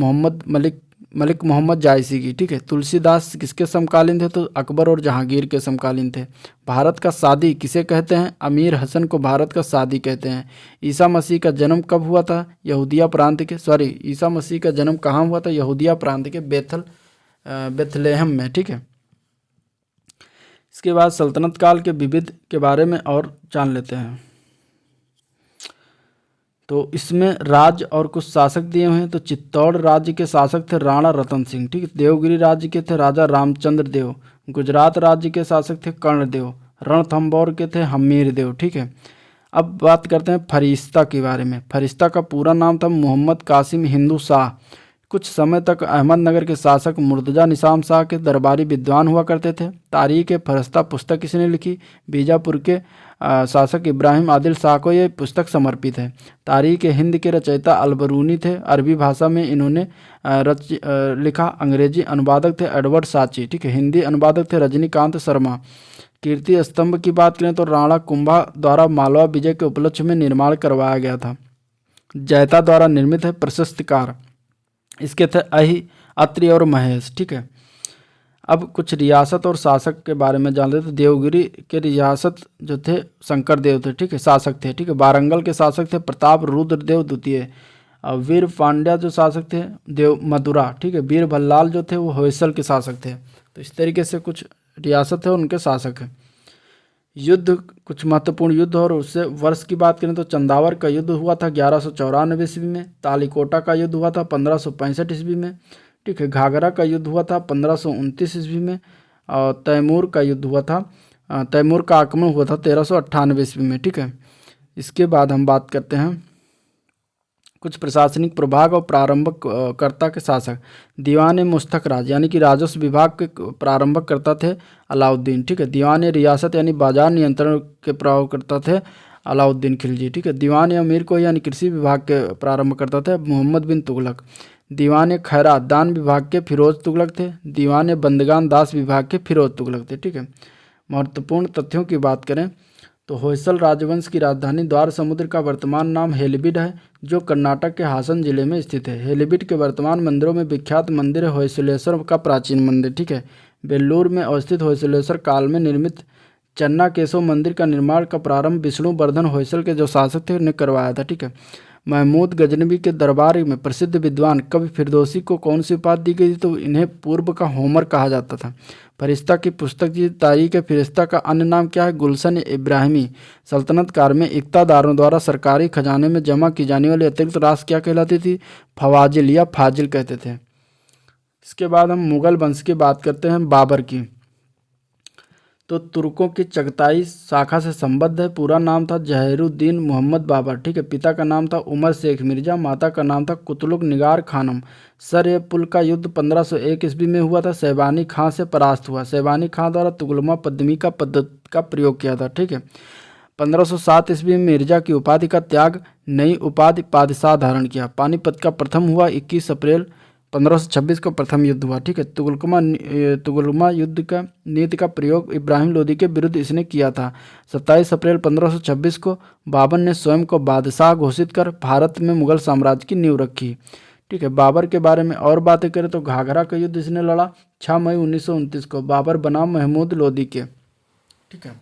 मलिक मोहम्मद जायसी की। ठीक है, तुलसीदास किसके समकालीन थे? तो अकबर और जहांगीर के समकालीन थे। भारत का सादी किसे कहते हैं? अमीर हसन को भारत का सादी कहते हैं। ईसा मसीह का जन्म कब हुआ था? यहूदिया प्रांत के ईसा मसीह का जन्म कहाँ हुआ था? यहूदिया प्रांत के बेथलेहम में। ठीक है, इसके बाद सल्तनत काल के विविध के बारे में और जान लेते हैं। तो इसमें राज्य और कुछ शासक दिए हुए हैं। तो चित्तौड़ राज्य के शासक थे राणा रतन सिंह। ठीक है, देवगिरी राज्य के थे राजा रामचंद्र देव। गुजरात राज्य के शासक थे कर्णदेव। रणथंभौर के थे हमीर देव। ठीक है, अब बात करते हैं फरिश्ता के बारे में। फरिश्ता का पूरा नाम था मोहम्मद कासिम हिंदू शाह। कुछ समय तक अहमदनगर के शासक मुर्तजा निज़ाम शाह के दरबारी विद्वान हुआ करते थे। तारीख फरिश्ता पुस्तक किसने लिखी? बीजापुर के शासक इब्राहिम आदिल शाह को ये पुस्तक समर्पित है। तारीख हिंद के रचयिता अलबरूनी थे। अरबी भाषा में इन्होंने लिखा। अंग्रेजी अनुवादक थे एडवर्ड साची। ठीक है, हिंदी अनुवादक थे रजनीकांत शर्मा। कीर्ति स्तंभ की बात करें तो राणा कुंभा द्वारा मालवा विजय के उपलक्ष्य में निर्माण करवाया गया था। जैता द्वारा निर्मित है। प्रशस्तिकार इसके थे अहि, अत्रि और महेश। ठीक है, अब कुछ रियासत और शासक के बारे में जान लेते। तो देवगिरी के रियासत जो थे शंकर देव थे। ठीक है, शासक थे। ठीक है, वारंगल के शासक थे प्रताप रुद्रदेव द्वितीय। वीर पांड्या जो शासक थे देव मदुरा। ठीक है, बीर भल्लाल जो थे वो होयसल के शासक थे। तो इस तरीके से कुछ रियासत है उनके शासक हैं। युद्ध, कुछ महत्वपूर्ण युद्ध और उससे वर्ष की बात करें तो चंदावर का युद्ध हुआ था 1194 ईस्वी में। तालीकोटा का युद्ध हुआ था 1565 ईस्वी में। ठीक है, घाघरा का युद्ध हुआ था 1529 ईस्वी में। और तैमूर का युद्ध हुआ था, तैमूर का आक्रमण हुआ था 1398 ईस्वी में। ठीक है, इसके बाद हम बात करते हैं कुछ प्रशासनिक प्रभाग और प्रारंभक कर्ता के शासक। दीवान मुस्तक राज यानी कि राजस्व विभाग के प्रारंभक कर्ता थे अलाउद्दीन। ठीक है, दीवान रियासत यानी बाजार नियंत्रण के प्रारंभकर्ता थे अलाउद्दीन खिलजी। ठीक है, दीवान अमीर को यानी कृषि विभाग के प्रारंभ करता थे मोहम्मद बिन तुगलक। दीवान खैरात दान विभाग के फिरोज तुगलक थे। दीवान बंदगान दास विभाग के फिरोज तुगलक थे। ठीक है, महत्वपूर्ण तथ्यों की बात करें तो होयसल राजवंश की राजधानी द्वार समुद्र का वर्तमान नाम हेलिबिड है, जो कर्नाटक के हासन जिले में स्थित है। हेलिबिड के वर्तमान मंदिरों में विख्यात मंदिर है होयसलेश्वर का प्राचीन मंदिर। ठीक है, बेल्लूर में अवस्थित होयसलेश्वर काल में निर्मित चन्ना केशव मंदिर का निर्माण का प्रारंभ विष्णुवर्धन होयसल के जो शासक थे उन्हें करवाया था। ठीक है, महमूद गजनवी के दरबार में प्रसिद्ध विद्वान कवि फिरदौसी को कौन सी उपाधि दी गई थी? तो इन्हें पूर्व का होमर कहा जाता था। फरिश्ता की पुस्तक जी तारीख फिरिश्ता का अन्य नाम क्या है? गुलशन इब्राहिमी। सल्तनत काल में इक्तादारों द्वारा सरकारी खजाने में जमा की जाने वाली अतिरिक्त राशि क्या कहलाती थी? फवाजिल या फाजिल कहते थे। इसके बाद हम मुगल वंश की बात करते हैं बाबर की। तो तुर्कों की चगताई शाखा से संबद्ध है। पूरा नाम था जहीरुद्दीन मोहम्मद बाबर। ठीक है, पिता का नाम था उमर शेख मिर्जा, माता का नाम था कुतलुक निगार खानम। सर ये पुल का युद्ध 1501 ईस्वी में हुआ था। शैबानी खां से परास्त हुआ। शैबानी खां द्वारा तुगलमा पद्मी का पद्धति का प्रयोग किया था। ठीक है, 1507 ईस्वी में मिर्जा की उपाधि का त्याग, नई उपाधि पादशाह धारण किया। पानीपत का प्रथम हुआ 21 अप्रैल 1526 को प्रथम युद्ध हुआ। ठीक है, तुगलमा युद्ध का नीति का प्रयोग इब्राहिम लोदी के विरुद्ध इसने किया था। 27 अप्रैल 1526 को बाबर ने स्वयं को बादशाह घोषित कर भारत में मुगल साम्राज्य की नींव रखी। ठीक है, बाबर के बारे में और बातें करें तो घाघरा का युद्ध इसने लड़ा 6 मई 1929 को। बाबर बनाम महमूद लोदी के। ठीक है,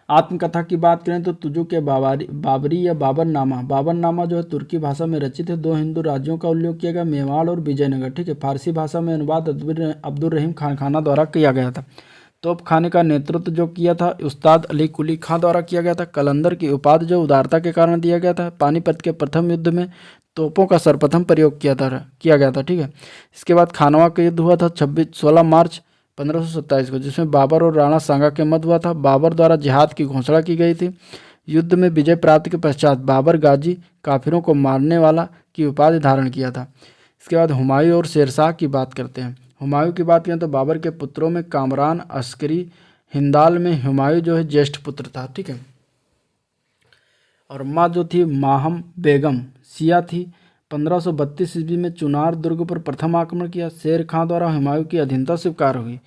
आत्मकथा की बात करें तो तुजु के बाबरी या बाबरनामा। बाबरनामा जो है तुर्की भाषा में रचित है। 2 हिंदू राज्यों का उल्लेख किया गया, मेवाड़ और विजयनगर। ठीक है, फारसी भाषा में अनुवाद अब्दुल रहीम खान द्वारा किया गया था। तोप खाने का नेतृत्व जो किया था उस्ताद अली कुली खां द्वारा किया गया था। कलंदर की उपाधि जो उदारता के कारण दिया गया था। पानीपत के प्रथम युद्ध में तोपों का सर्वप्रथम प्रयोग किया गया था। ठीक है, इसके बाद खानवा का युद्ध हुआ था 16 मार्च 1527 को, जिसमें बाबर और राणा सांगा के मध्य हुआ था। बाबर द्वारा जिहाद की घोषणा की गई थी। युद्ध में विजय प्राप्ति के पश्चात बाबर गाजी काफिरों को मारने वाला की उपाधि धारण किया था। इसके बाद हुमायूं और शेरशाह की बात करते हैं। हुमायूं की बात करें तो बाबर के पुत्रों में कामरान, अस्करी, हिंदाल में हुमायूं जो है ज्येष्ठ पुत्र था। ठीक है। और माँ जो थी माहम बेगम सिया थी। 1532 ईस्वी में चुनार दुर्ग पर प्रथम आक्रमण किया। शेर खां द्वारा हुमायूं की अधीनता स्वीकार हुई।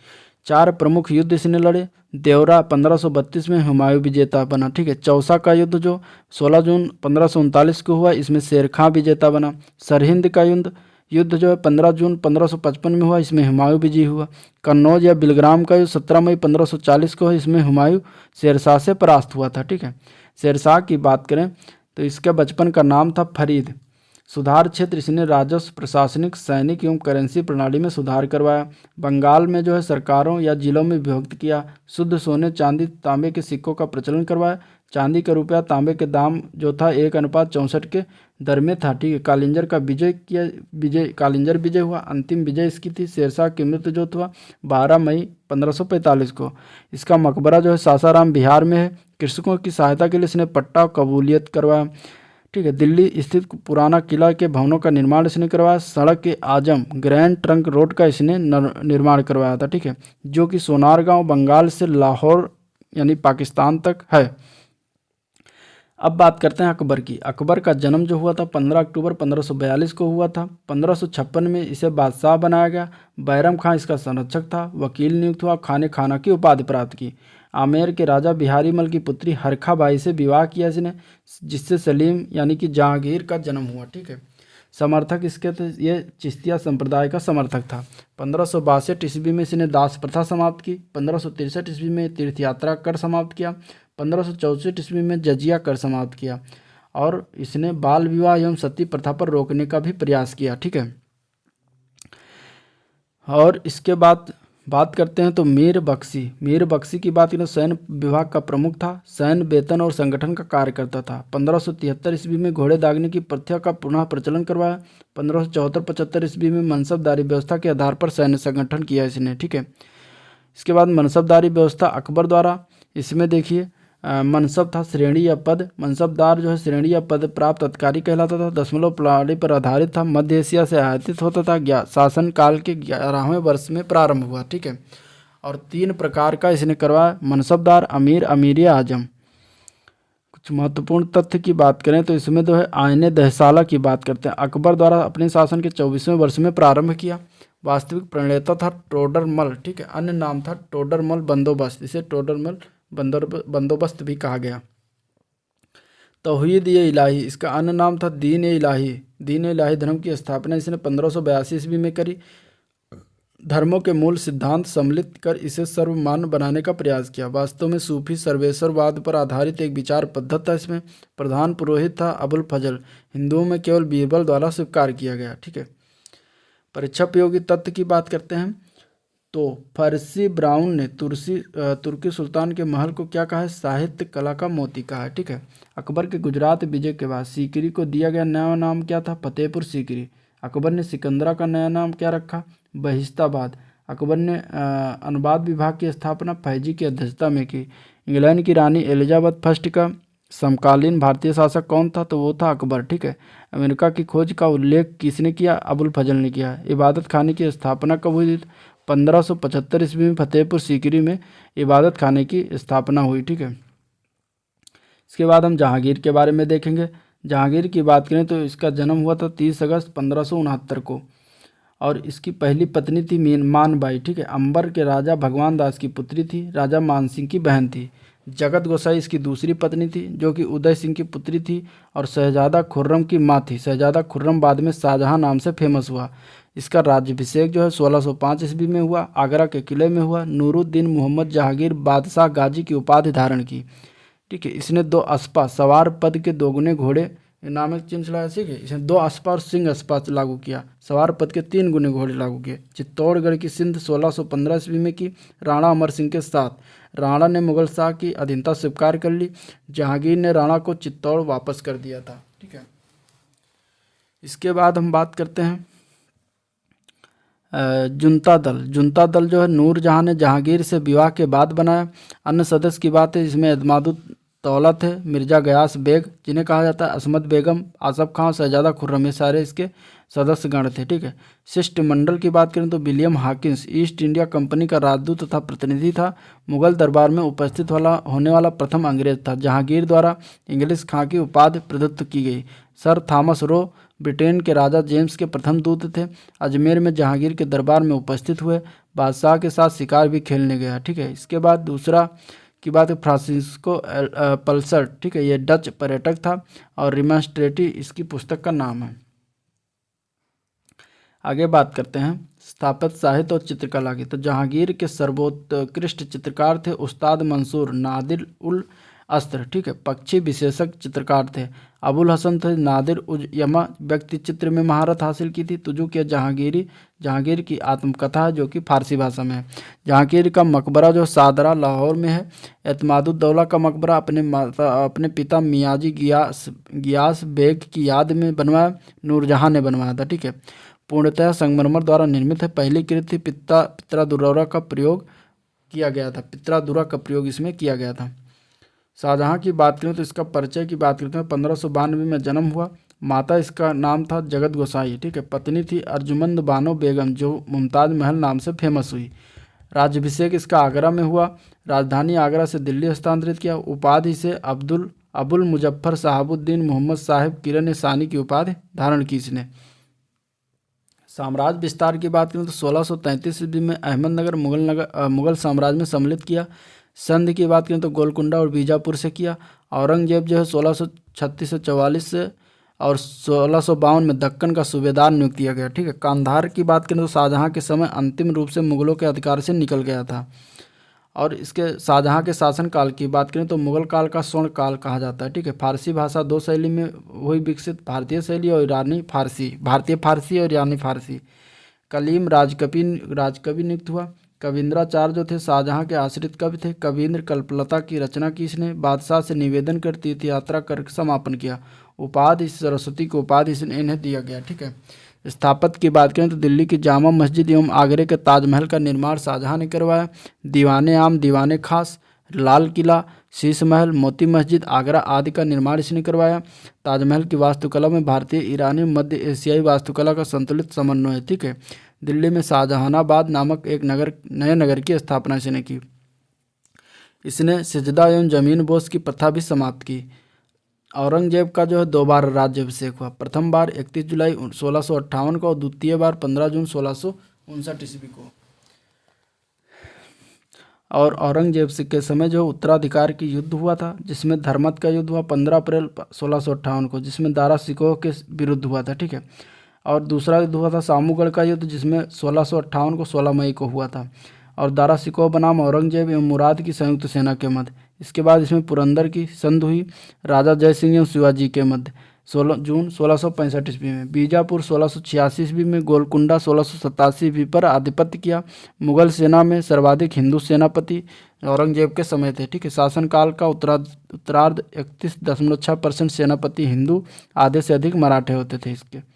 4 प्रमुख युद्ध इसने लड़े। देवरा 1532 में हुमायूं विजेता बना। ठीक है। चौसा का युद्ध जो 16 जून 1539 को हुआ, इसमें शेर खां विजेता बना। सरहिंद का युद्ध जो है 15 जून 1555 में हुआ, इसमें हुमायूं विजयी हुआ। कन्नौज या बिलग्राम का युद्ध 17 मई 1540 को है, इसमें हुमायूं शेरशाह से परास्त हुआ था। ठीक है। शेरशाह की बात करें तो इसके बचपन का नाम था फरीद। सुधार क्षेत्र इसने राजस्व, प्रशासनिक, सैनिक एवं करेंसी प्रणाली में सुधार करवाया। बंगाल में जो है सरकारों या जिलों में विभक्त किया। शुद्ध सोने, चांदी, तांबे के सिक्कों का प्रचलन करवाया। चांदी का रुपया तांबे के दाम जो था 1:64 के दर में था। ठीक है। कालिंजर का कालिंजर विजय हुआ। अंतिम विजय इसकी थी। शेरशाह की मृत्यु जो हुआ 12 मई 1545 को। इसका मकबरा जो है सासाराम बिहार में है। कृषकों की सहायता के लिए इसने पट्टा कबूलियत करवाया। ठीक है। दिल्ली स्थित पुराना किला के भवनों का निर्माण इसने करवाया। सड़क के आजम ग्रैंड ट्रंक रोड का इसने निर्माण करवाया था। ठीक है। जो कि सोनारगांव बंगाल से लाहौर यानी पाकिस्तान तक है। अब बात करते हैं अकबर की। अकबर का जन्म जो हुआ था 15 अक्टूबर 1542 को हुआ था। 1556 में इसे बादशाह बनाया गया। बैरम खां इसका संरक्षक था। वकील नियुक्त हुआ। खाने खाना की उपाधि प्राप्त की। आमेर के राजा बिहारी मल की पुत्री हरखा बाई से विवाह किया इसने, जिससे सलीम यानी कि जहांगीर का जन्म हुआ। ठीक है। समर्थक इसके थे, ये चिश्तिया संप्रदाय का समर्थक था। 1562 ईस्वी में इसने दास प्रथा समाप्त की। 1563 ईस्वी में तीर्थ यात्रा कर समाप्त किया। 1564 ईस्वी में जजिया कर समाप्त किया। और इसने बाल विवाह एवं सती प्रथा पर रोकने का भी प्रयास किया। ठीक है। और इसके बाद बात करते हैं तो मीर बख्शी की बात करें, सैन्य विभाग का प्रमुख था। सैन्य वेतन और संगठन का कार्य करता था। 1573 ईस्वी में घोड़े दागने की प्रथा का पुनः प्रचलन करवाया। 1574-75 ईस्वी में मनसबदारी व्यवस्था के आधार पर सैन्य संगठन किया इसने। ठीक है। इसके बाद मनसबदारी व्यवस्था अकबर द्वारा, इसमें देखिए मनसब था श्रेणी या पद। मनसबदार जो है श्रेणी या पद प्राप्त अधिकारी कहलाता था। दशमलव प्रणाली पर आधारित था। मध्य एशिया से आयातित होता था। शासन काल के 11वें वर्ष में प्रारंभ हुआ। ठीक है। और 3 प्रकार का इसने करवाया, मनसबदार, अमीर, अमीर आजम। कुछ महत्वपूर्ण तथ्य की बात करें तो इसमें जो है आईने दहसाला की बात करते हैं। अकबर द्वारा अपने शासन के 24वें वर्ष में प्रारंभ किया। वास्तविक प्रणेता था टोडरमल। ठीक है। अन्य नाम था टोडरमल बंदोबस्त। इसे टोडरमल बंदोबस्त भी कहा गया। तौहीद ए इलाही, इसका अन्य नाम था दीन ए इलाही। दीन ए इलाही धर्म की स्थापना इसने 1582 ईस्वी में करी। धर्मों के मूल सिद्धांत सम्मिलित कर इसे सर्वमान्य बनाने का प्रयास किया। वास्तव में सूफी सर्वेश्वरवाद पर आधारित एक विचार पद्धति था। इसमें प्रधान पुरोहित था अबुल फजल। हिंदुओं में केवल बीरबल द्वारा स्वीकार किया गया। ठीक है। परीक्षा उपयोगी तथ्य की बात करते हैं तो फर्सी ब्राउन ने तुर्की सुल्तान के महल को क्या कहा है, साहित्य कला का मोती कहा है। ठीक है। अकबर के गुजरात विजय के बाद सीकरी को दिया गया नया नाम क्या था, फतेहपुर सीकरी। अकबर ने सिकंदरा का नया नाम क्या रखा, बहिस्ताबाद। अकबर ने अनुवाद विभाग की स्थापना फैजी की अध्यक्षता में की। इंग्लैंड की रानी एलिजाबेथ फर्स्ट का समकालीन भारतीय शासक कौन था, तो वो था अकबर। ठीक है। अमेरिका की खोज का उल्लेख किसने किया, अबुल फजल ने किया। इबादत खाने की स्थापना कब हुई, 1575 ईस्वी में फतेहपुर सीकरी में इबादत खाने की स्थापना हुई। ठीक है। इसके बाद हम जहांगीर के बारे में देखेंगे। जहांगीर की बात करें तो इसका जन्म हुआ था 30 अगस्त 1569 को। और इसकी पहली पत्नी थी मानबाई। ठीक है। अंबर के राजा भगवान दास की पुत्री थी। राजा मान सिंह की बहन थी। जगत गोसाई इसकी दूसरी पत्नी थी, जो कि उदय सिंह की पुत्री थी और शहजादा खुर्रम की माँ थी। शहजादा खुर्रम बाद में शाहजहां नाम से फेमस हुआ। इसका राज्याभिषेक जो है 1605 ईस्वी में हुआ। आगरा के किले में हुआ। नूरुद्दीन मोहम्मद जहांगीर बादशाह गाजी की उपाधि धारण की। ठीक है। इसने 2 अस्पा सवार पद के 2 गुने घोड़े नामक चिन्ह चलाया। ठीक है। इसने 2 अस्पा और सिंह अस्पा लागू किया। सवार पद के 3 गुने घोड़े लागू किए। चित्तौड़गढ़ की सिंध 1615 ईस्वी में की राणा अमर सिंह के साथ। राणा ने मुगल शाह की अधीनता स्वीकार कर ली। जहांगीर ने राणा को चित्तौड़ वापस कर दिया था। ठीक है। इसके बाद हम बात करते हैं जुनता दल जो है नूरजहां ने जहांगीर से विवाह के बाद बनाया। अन्य सदस्य की बात है, इसमें एतमादुद दौलत है, मिर्जा गयास बेग जिन्हें कहा जाता है, असमत बेगम, आसफ खां, शहजादा खुर्रम, ये सारे इसके सदस्यगण थे। ठीक है। शिष्टमंडल की बात करें तो William Hawkins east India company का राजदूत तथा प्रतिनिधि था। मुगल दरबार में उपस्थित होने वाला प्रथम अंग्रेज था। जहांगीर द्वारा इंग्लिश खां की उपाधि प्रदत्त की गई। सर थॉमस रो ब्रिटेन के राजा जेम्स के प्रथम दूत थे। अजमेर में जहांगीर के दरबार में उपस्थित हुए। बादशाह के साथ शिकार भी खेलने गया। ठीक है। इसके बाद दूसरा की बात है फ्रांसिस्को पल्सर। ठीक है। ये डच पर्यटक था और रिमेंस्ट्रेटी इसकी पुस्तक का नाम है। आगे बात करते हैं स्थापत्य साहित्य और चित्रकला की। तो जहांगीर के सर्वोत्कृष्ट चित्रकार थे उस्ताद मंसूर नादिर उल अस्त्र। ठीक है। पक्षी विशेषज्ञ चित्रकार थे अबुल हसन थे। नादिर उज यमा व्यक्ति चित्र में महारत हासिल की थी। तुजू के जहांगीर की आत्मकथा है जो कि फारसी भाषा में है। जहांगीर का मकबरा जो सादरा लाहौर में है। एतमादुद्दौला का मकबरा अपने पिता मियाजी गियास बेग की याद में बनवाया। नूरजहां ने बनवाया था। ठीक है। पूर्णतः संगमरमर द्वारा निर्मित है। पहली कृति पित्रादुर्रा का प्रयोग किया गया था। पित्रादुर्रा का प्रयोग इसमें किया गया था। शाहजहां की बात करें तो इसका परिचय की बात करते हैं 1592 में जन्म हुआ। माता इसका नाम था जगत गोसाई। ठीक है। पत्नी थी अर्जुमंद बानो बेगम जो मुमताज महल नाम से फेमस हुई। राज्याभिषेक इसका आगरा में हुआ। राजधानी आगरा से दिल्ली हस्तांतरित किया। उपाधि से अबुल मुजफ्फर साहबुद्दीन मोहम्मद साहिब किरण सानी की उपाधि धारण की इसने। साम्राज्य विस्तार की बात करें तो 1633 ईस्वी में अहमदनगर मुगल साम्राज्य में सम्मिलित किया। संधि की बात करें तो गोलकुंडा और बीजापुर से किया। औरंगजेब जो है 1636 से 44 से और 1652 में दक्कन का सूबेदार नियुक्त किया गया। ठीक है। कांधार की बात करें तो शाहजहां के समय अंतिम रूप से मुगलों के अधिकार से निकल गया था। और इसके शाहजहां के शासनकाल की बात करें तो मुगल काल का स्वर्ण काल कहा जाता है। ठीक है। फारसी भाषा दो शैली में हुई विकसित, भारतीय शैली और ईरानी फारसी, भारतीय फारसी और ईरानी फारसी। कलीम राजकवि नियुक्त हुआ। कविंद्राचार्य जो थे शाहजहां के आश्रित कवि थे। कविंद्र कल्पलता की रचना की इसने। बादशाह से निवेदन कर तीर्थ यात्रा कर समापन किया। उपाधि सरस्वती को उपाधि इन्हें दिया गया। ठीक है। स्थापत्य की बात करें तो दिल्ली की जामा मस्जिद एवं आगरे के ताजमहल का निर्माण शाहजहां ने करवाया। दीवाने आम, दीवाने खास, लाल किला, शीश महल, मोती मस्जिद, आगरा आदि का निर्माण इसने करवाया। ताजमहल की वास्तुकला में भारतीय, ईरानी, मध्य एशियाई वास्तुकला का संतुलित समन्वय है। ठीक है। दिल्ली में शाहजहानाबाद नामक एक नए नगर की स्थापना इसने की। इसने सिजदा एवं जमीन बोस की प्रथा भी समाप्त की। औरंगजेब का जो है 2 बार राज्याभिषेक हुआ। प्रथम बार 31 जुलाई 1658 को और द्वितीय बार 15 जून 1659 ईस्वी को। और औरंगजेब के समय जो उत्तराधिकार की युद्ध हुआ था जिसमें धर्मत का युद्ध हुआ 15 अप्रैल 1658 को, जिसमें दारा सिकोह के विरुद्ध हुआ था। ठीक है। और दूसरा युद्ध हुआ था सामूगढ़ का युद्ध जिसमें 1658 को 16 मई को हुआ था। और दारा सिकोह बनाम औरंगजेब एवं मुराद की संयुक्त सेना के मध्य। इसके बाद इसमें पुरंदर की संधि हुई राजा जय सिंह एवं शिवाजी के मध्य 16 जून 1665 ईस्वी में। बीजापुर 1686 ईस्वी में। गोलकुंडा 1687 ईस्वी पर आधिपत्य किया। मुगल सेना में सर्वाधिक हिंदू सेनापति औरंगजेब के समय थे। ठीक है। शासनकाल का उत्तरार्ध 31.6% सेनापति हिंदू, आधे से अधिक मराठे होते थे इसके।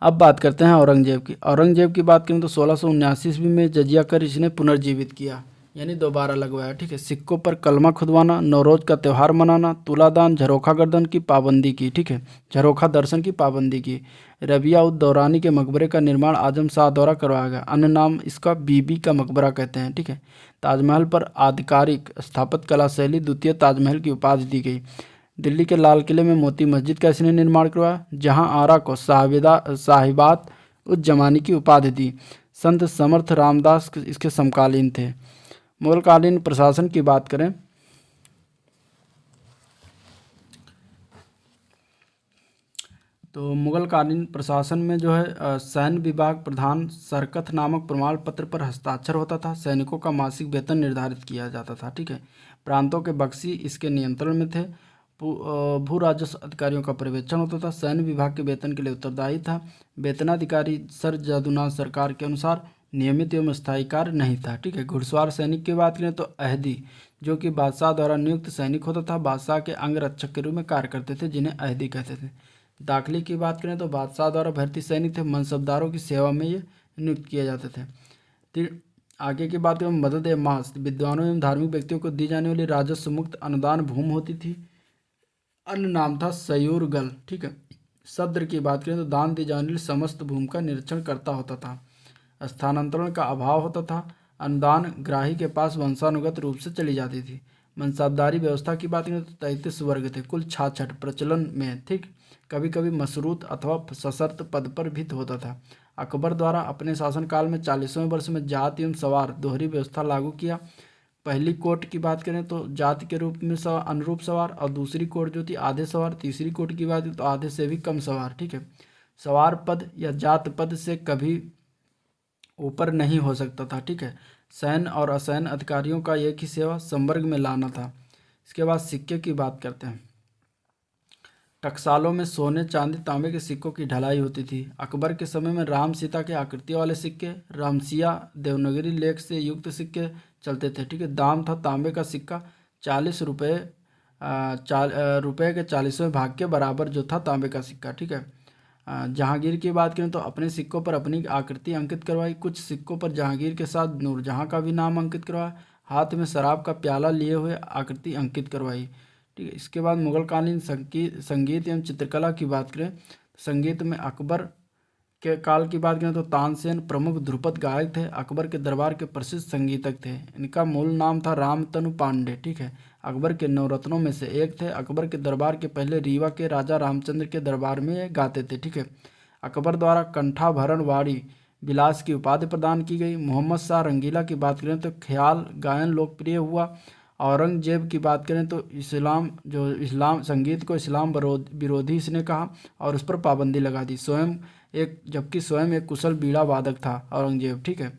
अब बात करते हैं औरंगजेब की। औरंगजेब की बात करें तो 1679 ईस्वी में जजिया कर इसने पुनर्जीवित किया, यानी दोबारा लगवाया। ठीक है। सिक्कों पर कलमा खुदवाना, नवरोज का त्यौहार मनाना, तुलादान, झरोखा गर्दन की पाबंदी की। ठीक है। झरोखा दर्शन की पाबंदी की। रबिया उद दौरानी के मकबरे का निर्माण आजम शाह द्वारा करवाया गया। अन्य नाम इसका बीबी का मकबरा कहते हैं। ठीक है। ताजमहल पर आधिकारिक स्थापत्य कला शैली द्वितीय ताजमहल की उपाधि दी गई। दिल्ली के लाल किले में मोती मस्जिद का इसने निर्माण करवाया, जहां आरा को साहिबात उज जमानी की उपाधि दी। संत समर्थ रामदास इसके समकालीन थे। मुगलकालीन प्रशासन की बात करें तो मुगलकालीन प्रशासन में जो है सैन्य विभाग प्रधान सरकत नामक प्रमाण पत्र पर हस्ताक्षर होता था। सैनिकों का मासिक वेतन निर्धारित किया जाता था। ठीक है। प्रांतों के बख्शी इसके नियंत्रण में थे। भू राजस्व अधिकारियों का पर्यवेक्षण होता था। सैन्य विभाग के वेतन के लिए उत्तरदायी था। वेतनाधिकारी सर जादूनाथ सरकार के अनुसार नियमित एवं स्थायी कार्य नहीं था। ठीक है। घुड़सवार सैनिक की बात करें तो अहदी जो कि बादशाह द्वारा नियुक्त सैनिक होता था, बादशाह के अंगरक्षक के रूप में कार्य करते थे, जिन्हें अहदी कहते थे। दाखिले की बात करें तो बादशाह द्वारा भर्ती सैनिक थे, मनसबदारों की सेवा में ये नियुक्त किए जाते थे। फिर आगे की बात करें मदद ए मास, विद्वानों एवं धार्मिक व्यक्तियों को दी जाने वाली राजस्व मुक्त अनुदान भूमि होती थी। अन्य नाम था सयूरगल। ठीक है। सद्र की बात करें तो दान दी जाने वाली समस्त भूमि का निरीक्षण करता होता था। स्थानांतरण का अभाव होता था। अनुदान ग्राही के पास वंशानुगत रूप से चली जाती थी। मनसाबदारी व्यवस्था की बात करें तो 33 वर्ग थे, कुल 66 प्रचलन में, ठीक। कभी कभी मशरूत अथवा सशर्त पद पर भी होता था। अकबर द्वारा अपने शासनकाल में 40वें वर्ष में जाति एवं सवार दोहरी व्यवस्था लागू किया। पहली कोट की बात करें तो जाति के रूप में अनुरूप सवार, और दूसरी कोट जो थी आधे सवार। तीसरी कोट की बात करें तो आधे से भी कम सवार, ठीक है। सवार पद या जात पद से कभी ऊपर नहीं हो सकता था, ठीक है। सैन्य और असैन्य अधिकारियों का एक ही सेवा संवर्ग में लाना था। इसके बाद सिक्के की बात करते हैं। टकसालों में सोने, चांदी, तांबे के सिक्कों की ढलाई होती थी। अकबर के समय में राम सीता के आकृति वाले सिक्के, रामसिया, देवनागरी लेख से युक्त सिक्के चलते थे, ठीक है। दाम था तांबे का सिक्का 40 रुपये, रुपये के 40वें भाग के बराबर जो था तांबे का सिक्का, ठीक है। जहांगीर की बात करें तो अपने सिक्कों पर अपनी आकृति अंकित करवाई। कुछ सिक्कों पर जहांगीर के साथ नूरजहां का भी नाम अंकित करवाया। हाथ में शराब का प्याला लिए हुए आकृति अंकित करवाई, ठीक है। इसके बाद मुगलकालीन संगीत एवं चित्रकला की बात करें, संगीत में अकबर के काल की बात करें तो तानसेन प्रमुख ध्रुपद गायक थे। अकबर के दरबार के प्रसिद्ध संगीतक थे। इनका मूल नाम था रामतनु पांडे, ठीक है। अकबर के नवरत्नों में से एक थे। अकबर के दरबार के पहले रीवा के राजा रामचंद्र के दरबार में ये गाते थे, ठीक है। अकबर द्वारा कंठाभरण वाणी विलास की उपाधि प्रदान की गई। मोहम्मद शाह रंगीला की बात करें तो ख्याल गायन लोकप्रिय हुआ। औरंगजेब की बात करें तो इस्लाम संगीत को इस्लाम विरोधी इसने कहा और उस पर पाबंदी लगा दी। जबकि स्वयं एक कुशल बीड़ा वादक था औरंगजेब, ठीक है।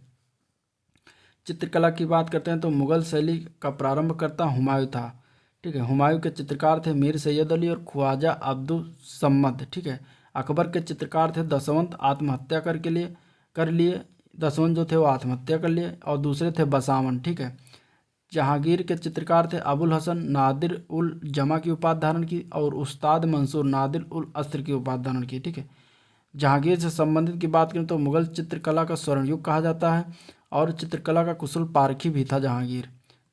चित्रकला की बात करते हैं तो मुगल शैली का प्रारंभकर्ता हुमायूं था, ठीक है। हुमायूं के चित्रकार थे मीर सैयद अली और ख्वाजा अब्दुल सम्मद, ठीक है। अकबर के चित्रकार थे दसवंत, आत्महत्या कर लिए। दसवंत जो थे वो आत्महत्या कर लिए, और दूसरे थे बसावन, ठीक है। जहांगीर के चित्रकार थे अबुल हसन नादिर उल जमा की उपाधि धारण की, और उस्ताद मंसूर नादिर उल अस्र की उपाधि धारण की, ठीक है। जहांगीर से संबंधित की बात करें तो मुगल चित्रकला का स्वर्ण युग कहा जाता है, और चित्रकला का कुशल पारखी भी था जहांगीर।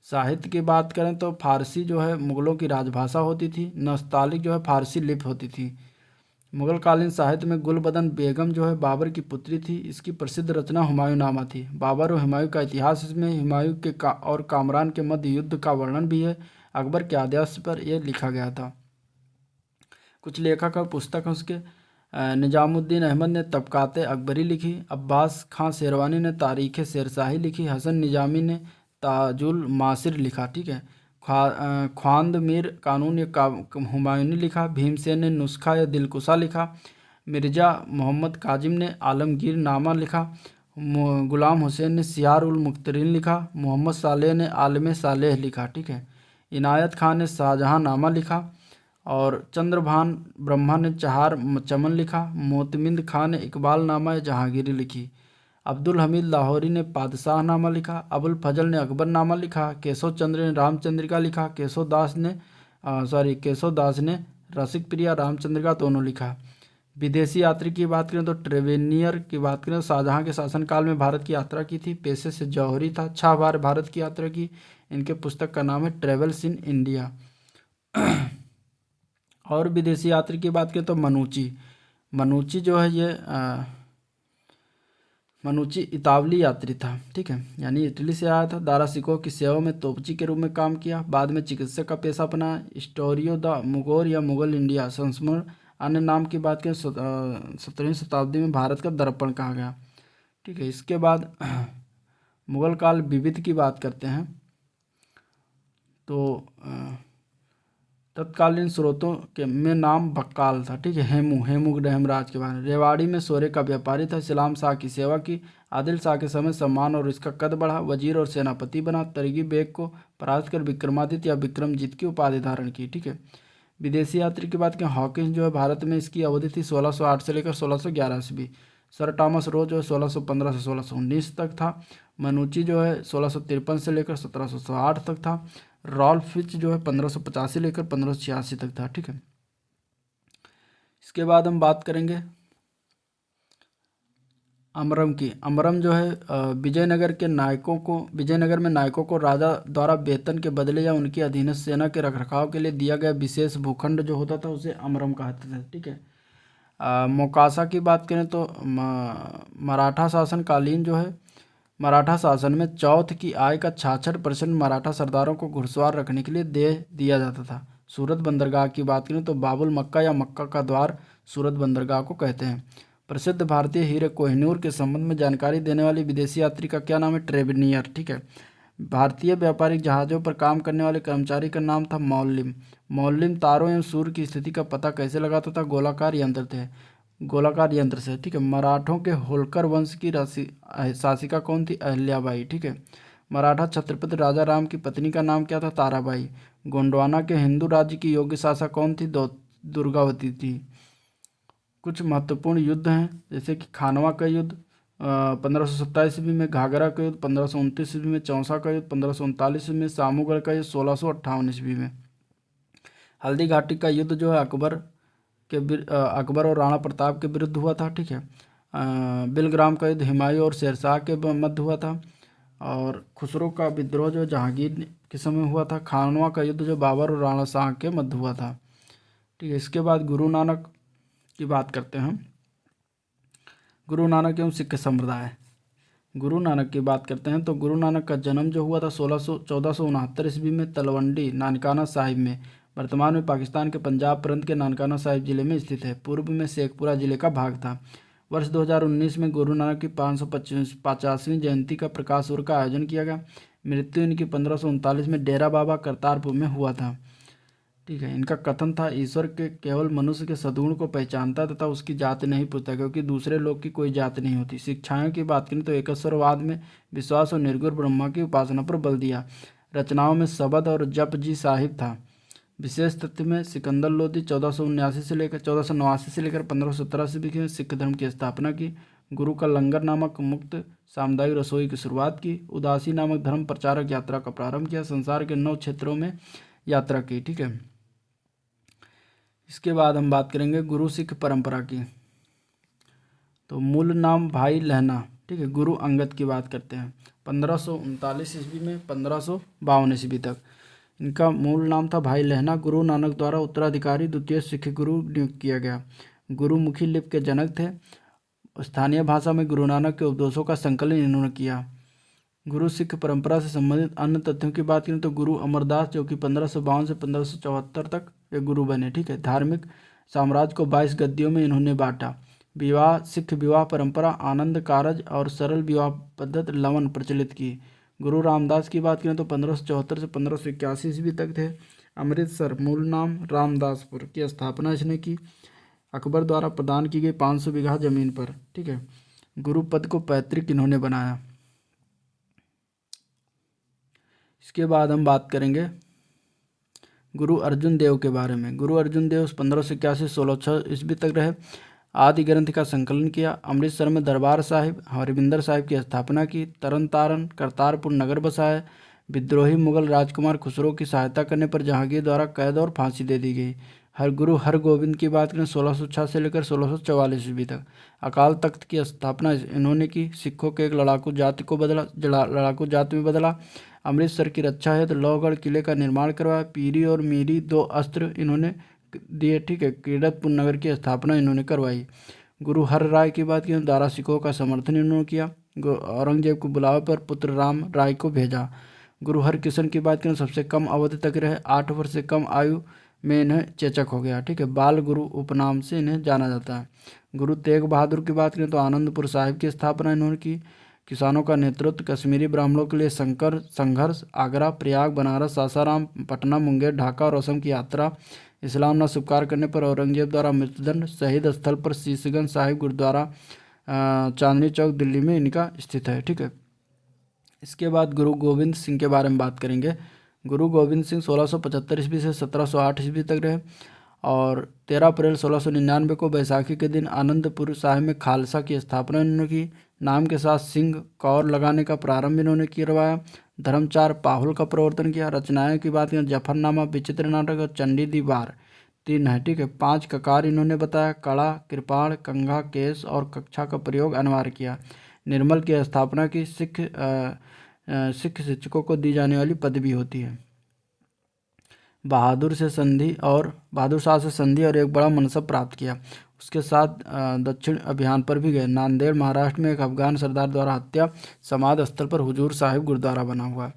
साहित्य की बात करें तो फारसी जो है मुगलों की राजभाषा होती थी। नस्तालिक जो है फारसी लिपि होती थी। मुगल कालीन साहित्य में गुलबदन बेगम जो है बाबर की पुत्री थी। इसकी प्रसिद्ध रचना हुमायूंनामा थी। बाबर और हुमायूं का इतिहास, इसमें हुमायूं के और कामरान के मध्य युद्ध का वर्णन भी है। अकबर के आदेश पर यह लिखा गया था। कुछ लेखक और पुस्तक हैं उसके। निजामुद्दीन अहमद ने तबकाते अकबरी लिखी। अब्बास खां शेरवानी ने तारीख़ शेरशाही लिखी। हसन निजामी ने ताजुल मासिर लिखा, ठीक है। ख्वांद मीर कानून या हुमायूनी लिखा। भीमसेन ने नुस्खा या दिलकुशा लिखा। मिर्ज़ा मोहम्मद काजिम ने आलमगीर नामा लिखा। गुलाम हुसैन ने सियार उल मुख्तरीन लिखा। मोहम्मद सालेह ने आलम सालेह लिखा, ठीक है। इनायत खान ने शाहजहां नामा लिखा, और चंद्रभान ब्रह्मा ने चहार चमन लिखा। मोतमिंद खान ने इकबाल नामा जहांगीरी लिखी। अब्दुल हमीद लाहौरी ने पादशाह नामा लिखा। अबुल फजल ने अकबर नामा लिखा। केशव चंद्र ने रामचंद्रिका लिखा। केशव दास ने रसिक प्रिया रामचंद्रिका दोनों लिखा। विदेशी यात्री की बात करें तो ट्रेवेनियर की बात करें तो शाहजहां के शासनकाल में भारत की यात्रा की थी। पेशे से जौहरी था। 6 बार भारत की यात्रा की। इनके पुस्तक का नाम है ट्रेवल्स इन इंडिया। और विदेशी यात्री की बात करें तो मनुची जो है ये मनुची इतावली यात्री था, ठीक है। यानी इटली से आया था। दारा सिकोह की सेवा में तोपची के रूप में काम किया। बाद में चिकित्सक का पेशा अपनाया। स्टोरियो द मुगोर या मुगल इंडिया संस्मरण अन्य नाम की बात करें 17वीं शताब्दी में भारत का दर्पण कहा गया, ठीक है। इसके बाद मुगल काल विविध की बात करते हैं तो तत्कालीन स्रोतों के में नाम बक्काल था, ठीक है। हेमू हेमराज के बारे में। रेवाड़ी में सोरे का व्यापारी था। इस्लाम शाह की सेवा की। आदिल शाह के समय सम्मान और इसका कद बढ़ा। वजीर और सेनापति बना। तरगी बेग को परास्त कर विक्रमादित्य या विक्रमजीत की उपाधि धारण की, ठीक है। विदेशी यात्री की बात करें हॉकिंस जो है भारत में इसकी अवधि थी 1608 से लेकर 1611 ईस्वी। सर टॉमस रो जो है 1615 से 1619 तक था। मनुची जो है 1653 से लेकर 1708 तक था। रॉल्फ फिच जो है 1550 से लेकर 1586 तक था, ठीक है। इसके बाद हम बात करेंगे अमरम की। अमरम जो है विजयनगर में नायकों को राजा द्वारा वेतन के बदले या उनकी अधीनस्थ सेना के रखरखाव के लिए दिया गया विशेष भूखंड जो होता था उसे अमरम कहते थे, ठीक है। मोकासा की बात करें तो मराठा शासनकालीन जो है, मराठा शासन में चौथ की आय का 66% मराठा सरदारों को घुड़सवार रखने के लिए दे दिया जाता था। सूरत बंदरगाह की बात करें तो बाबुल मक्का या मक्का का द्वार सूरत बंदरगाह को कहते हैं। प्रसिद्ध भारतीय हीरे कोहिनूर के संबंध में जानकारी देने वाली विदेशी यात्री का क्या नाम है? ट्रेवेनियर। ठीक है। भारतीय व्यापारिक जहाज़ों पर काम करने वाले कर्मचारी का नाम था मौलिम। मौलिम तारों एवं सूर्य की स्थिति का पता कैसे लगाता था? गोलाकार यंत्र थे, गोलाकार यंत्र से। ठीक है। मराठों के होलकर वंश की शासिका कौन थी? अहिल्याबाई। ठीक है। मराठा छत्रपति राजा राम की पत्नी का नाम क्या था? ताराबाई। गोंडवाना के हिंदू राज्य की योग्य शासक कौन थी? दुर्गावती थी। कुछ महत्वपूर्ण युद्ध हैं, जैसे कि खानवा का युद्ध 1527 ईस्वी में, घाघरा का युद्ध 1529 ईस्वी में, चौसा का युद्ध 1539 ईस्वी में, सामूगढ़ का युद्ध 1658 ईस्वी में। हल्दी घाटी का युद्ध जो है अकबर और राणा प्रताप के विरुद्ध हुआ था। ठीक है। बिलग्राम का युद्ध हुमायूं और शेरशाह के मध्य हुआ था। और खुसरो का विद्रोह जो जहांगीर के समय हुआ था। खानवा का युद्ध जो बाबर और राणा शाह के मध्य हुआ था। ठीक है। इसके बाद गुरु नानक की बात करते हैं। गुरु नानक एवं सिख संप्रदाय। गुरु नानक की बात करते हैं तो गुरु नानक का जन्म जो हुआ था 1469 ईस्वी में तलवंडी नानकाना साहिब में, वर्तमान में पाकिस्तान के पंजाब प्रांत के नानकाना साहिब जिले में स्थित है। पूर्व में शेखपुरा जिले का भाग था। वर्ष 2019 में गुरु नानक की 550वीं जयंती का प्रकाश उत्सव का आयोजन किया गया। मृत्यु इनकी 1539 में डेरा बाबा करतारपुर में हुआ था। ठीक है। इनका कथन था, ईश्वर के केवल मनुष्य के सद्गुण को पहचानता तथा उसकी जाति नहीं पूछता, क्योंकि दूसरे लोग की कोई जाति नहीं होती। शिक्षाओं की बात करें तो एकस्वरवाद में विश्वास और निर्गुण ब्रह्मा की उपासना पर बल दिया। रचनाओं में शबद और जप जी साहिब था। विशेष तथ्य में सिकंदर लोधी 1489 से लेकर 1517 ईस्वी में सिख धर्म की स्थापना की। गुरु का लंगर नामक मुक्त सामुदायिक रसोई की शुरुआत की। उदासी नामक धर्म प्रचारक यात्रा का प्रारंभ किया। संसार के 9 क्षेत्रों में यात्रा की। ठीक है। इसके बाद हम बात करेंगे गुरु सिख परंपरा की। तो मूल नाम भाई लहना। ठीक है। गुरु अंगद की बात करते हैं 1539 ईस्वी में 1552 ईस्वी तक। इनका मूल नाम था भाई लहना। गुरु नानक द्वारा उत्तराधिकारी द्वितीय सिख गुरु नियुक्त किया गया। गुरुमुखी लिपि के जनक थे। स्थानीय भाषा में गुरु नानक के उपदेशों का संकलन इन्होंने किया। गुरु सिख परंपरा से संबंधित अन्य तथ्यों की बात करें तो गुरु अमरदास जो कि 1552 से 1574 तक ये गुरु बने। ठीक है। धार्मिक साम्राज्य को 22 गद्दियों में इन्होंने बांटा। विवाह सिख विवाह परंपरा आनंद कारज और सरल विवाह पद्धति लवन प्रचलित की। गुरु रामदास की बात करें तो 1574 से 1581 ईस्वी तक थे। अमृतसर मूल नाम रामदासपुर की स्थापना इसने की। अकबर द्वारा प्रदान की गई 500 बीघा जमीन पर। ठीक है। गुरु पद को पैतृक इन्होंने बनाया। इसके बाद हम बात करेंगे गुरु अर्जुन देव के बारे में। गुरु अर्जुन देव 1581 से 1606 ईस्वी तक रहे। आदि ग्रंथ का संकलन किया। अमृतसर में दरबार साहिब हरविंदर साहिब की स्थापना की। तरन तारण करतारपुर नगर बसाया। विद्रोही मुगल राजकुमार खुसरो की सहायता करने पर जहांगीर द्वारा कैद और फांसी दे दी गई। गुरु हरगोविंद की बात करें 1606 से लेकर 1644 ईस्वी तक। अकाल तख्त की स्थापना इन्होंने की। सिखों के एक लड़ाकू जाति में बदला। अमृतसर की रक्षा हेतु लोहगढ़ किले का निर्माण करवाया। पीरी और मीरी 2 अस्त्र इन्होंने दिए। ठीक है। कीरतपुर नगर की स्थापना इन्होंने करवाई। गुरु हर राय की बात की दारा सिखों का समर्थन इन्होंने किया। औरंगजेब को बुलावे पर पुत्र राम राय को भेजा। गुरु हरकिशन की बात करें सबसे कम अवधि तक रहे। 8 वर्ष से कम आयु में इन्हें चेचक हो गया। ठीक है। बाल गुरु उपनाम से इन्हें जाना जाता है। गुरु तेग बहादुर की बात करें तो आनंदपुर साहिब की स्थापना इन्होंने की। किसानों का नेतृत्व, कश्मीरी ब्राह्मणों के लिए संघर्ष, आगरा, प्रयाग, बनारस, सासाराम, पटना, मुंगेर, ढाका और असम की यात्रा, इस्लाम न स्वीकार करने पर औरंगजेब द्वारा मृत्युदंड, शहीद स्थल पर शीशगंज साहिब गुरुद्वारा चांदनी चौक दिल्ली में इनका स्थित है। ठीक है। इसके बाद गुरु गोविंद सिंह के बारे में बात करेंगे। गुरु गोविंद सिंह 1675 ईस्वी से 1708 ईस्वी तक रहे और 13 अप्रैल 1699 को बैसाखी के दिन आनंदपुर साहिब में खालसा की स्थापना इन्होंने की। नाम के साथ सिंह कौर लगाने का प्रारंभ इन्होंने करवाया। धर्मचार पाहुल का प्रवर्तन किया। रचनाएं की बात करें जफरनामा, विचित्र नाटक और चंडी दीवार 3 है। ठीक है। 5 ककार इन्होंने बताया। कड़ा, कृपाण, कंघा, केस और कक्षा का प्रयोग अनिवार्य किया। निर्मल की स्थापना की। सिख शिक्षकों को दी जाने वाली पदवी होती है। बहादुर शाह से संधि और एक बड़ा मनसब प्राप्त किया। उसके साथ दक्षिण अभियान पर भी गए। नांदेड़ महाराष्ट्र में एक अफगान सरदार द्वारा हत्या समाध स्थल पर हुजूर साहिब गुरुद्वारा बना हुआ है।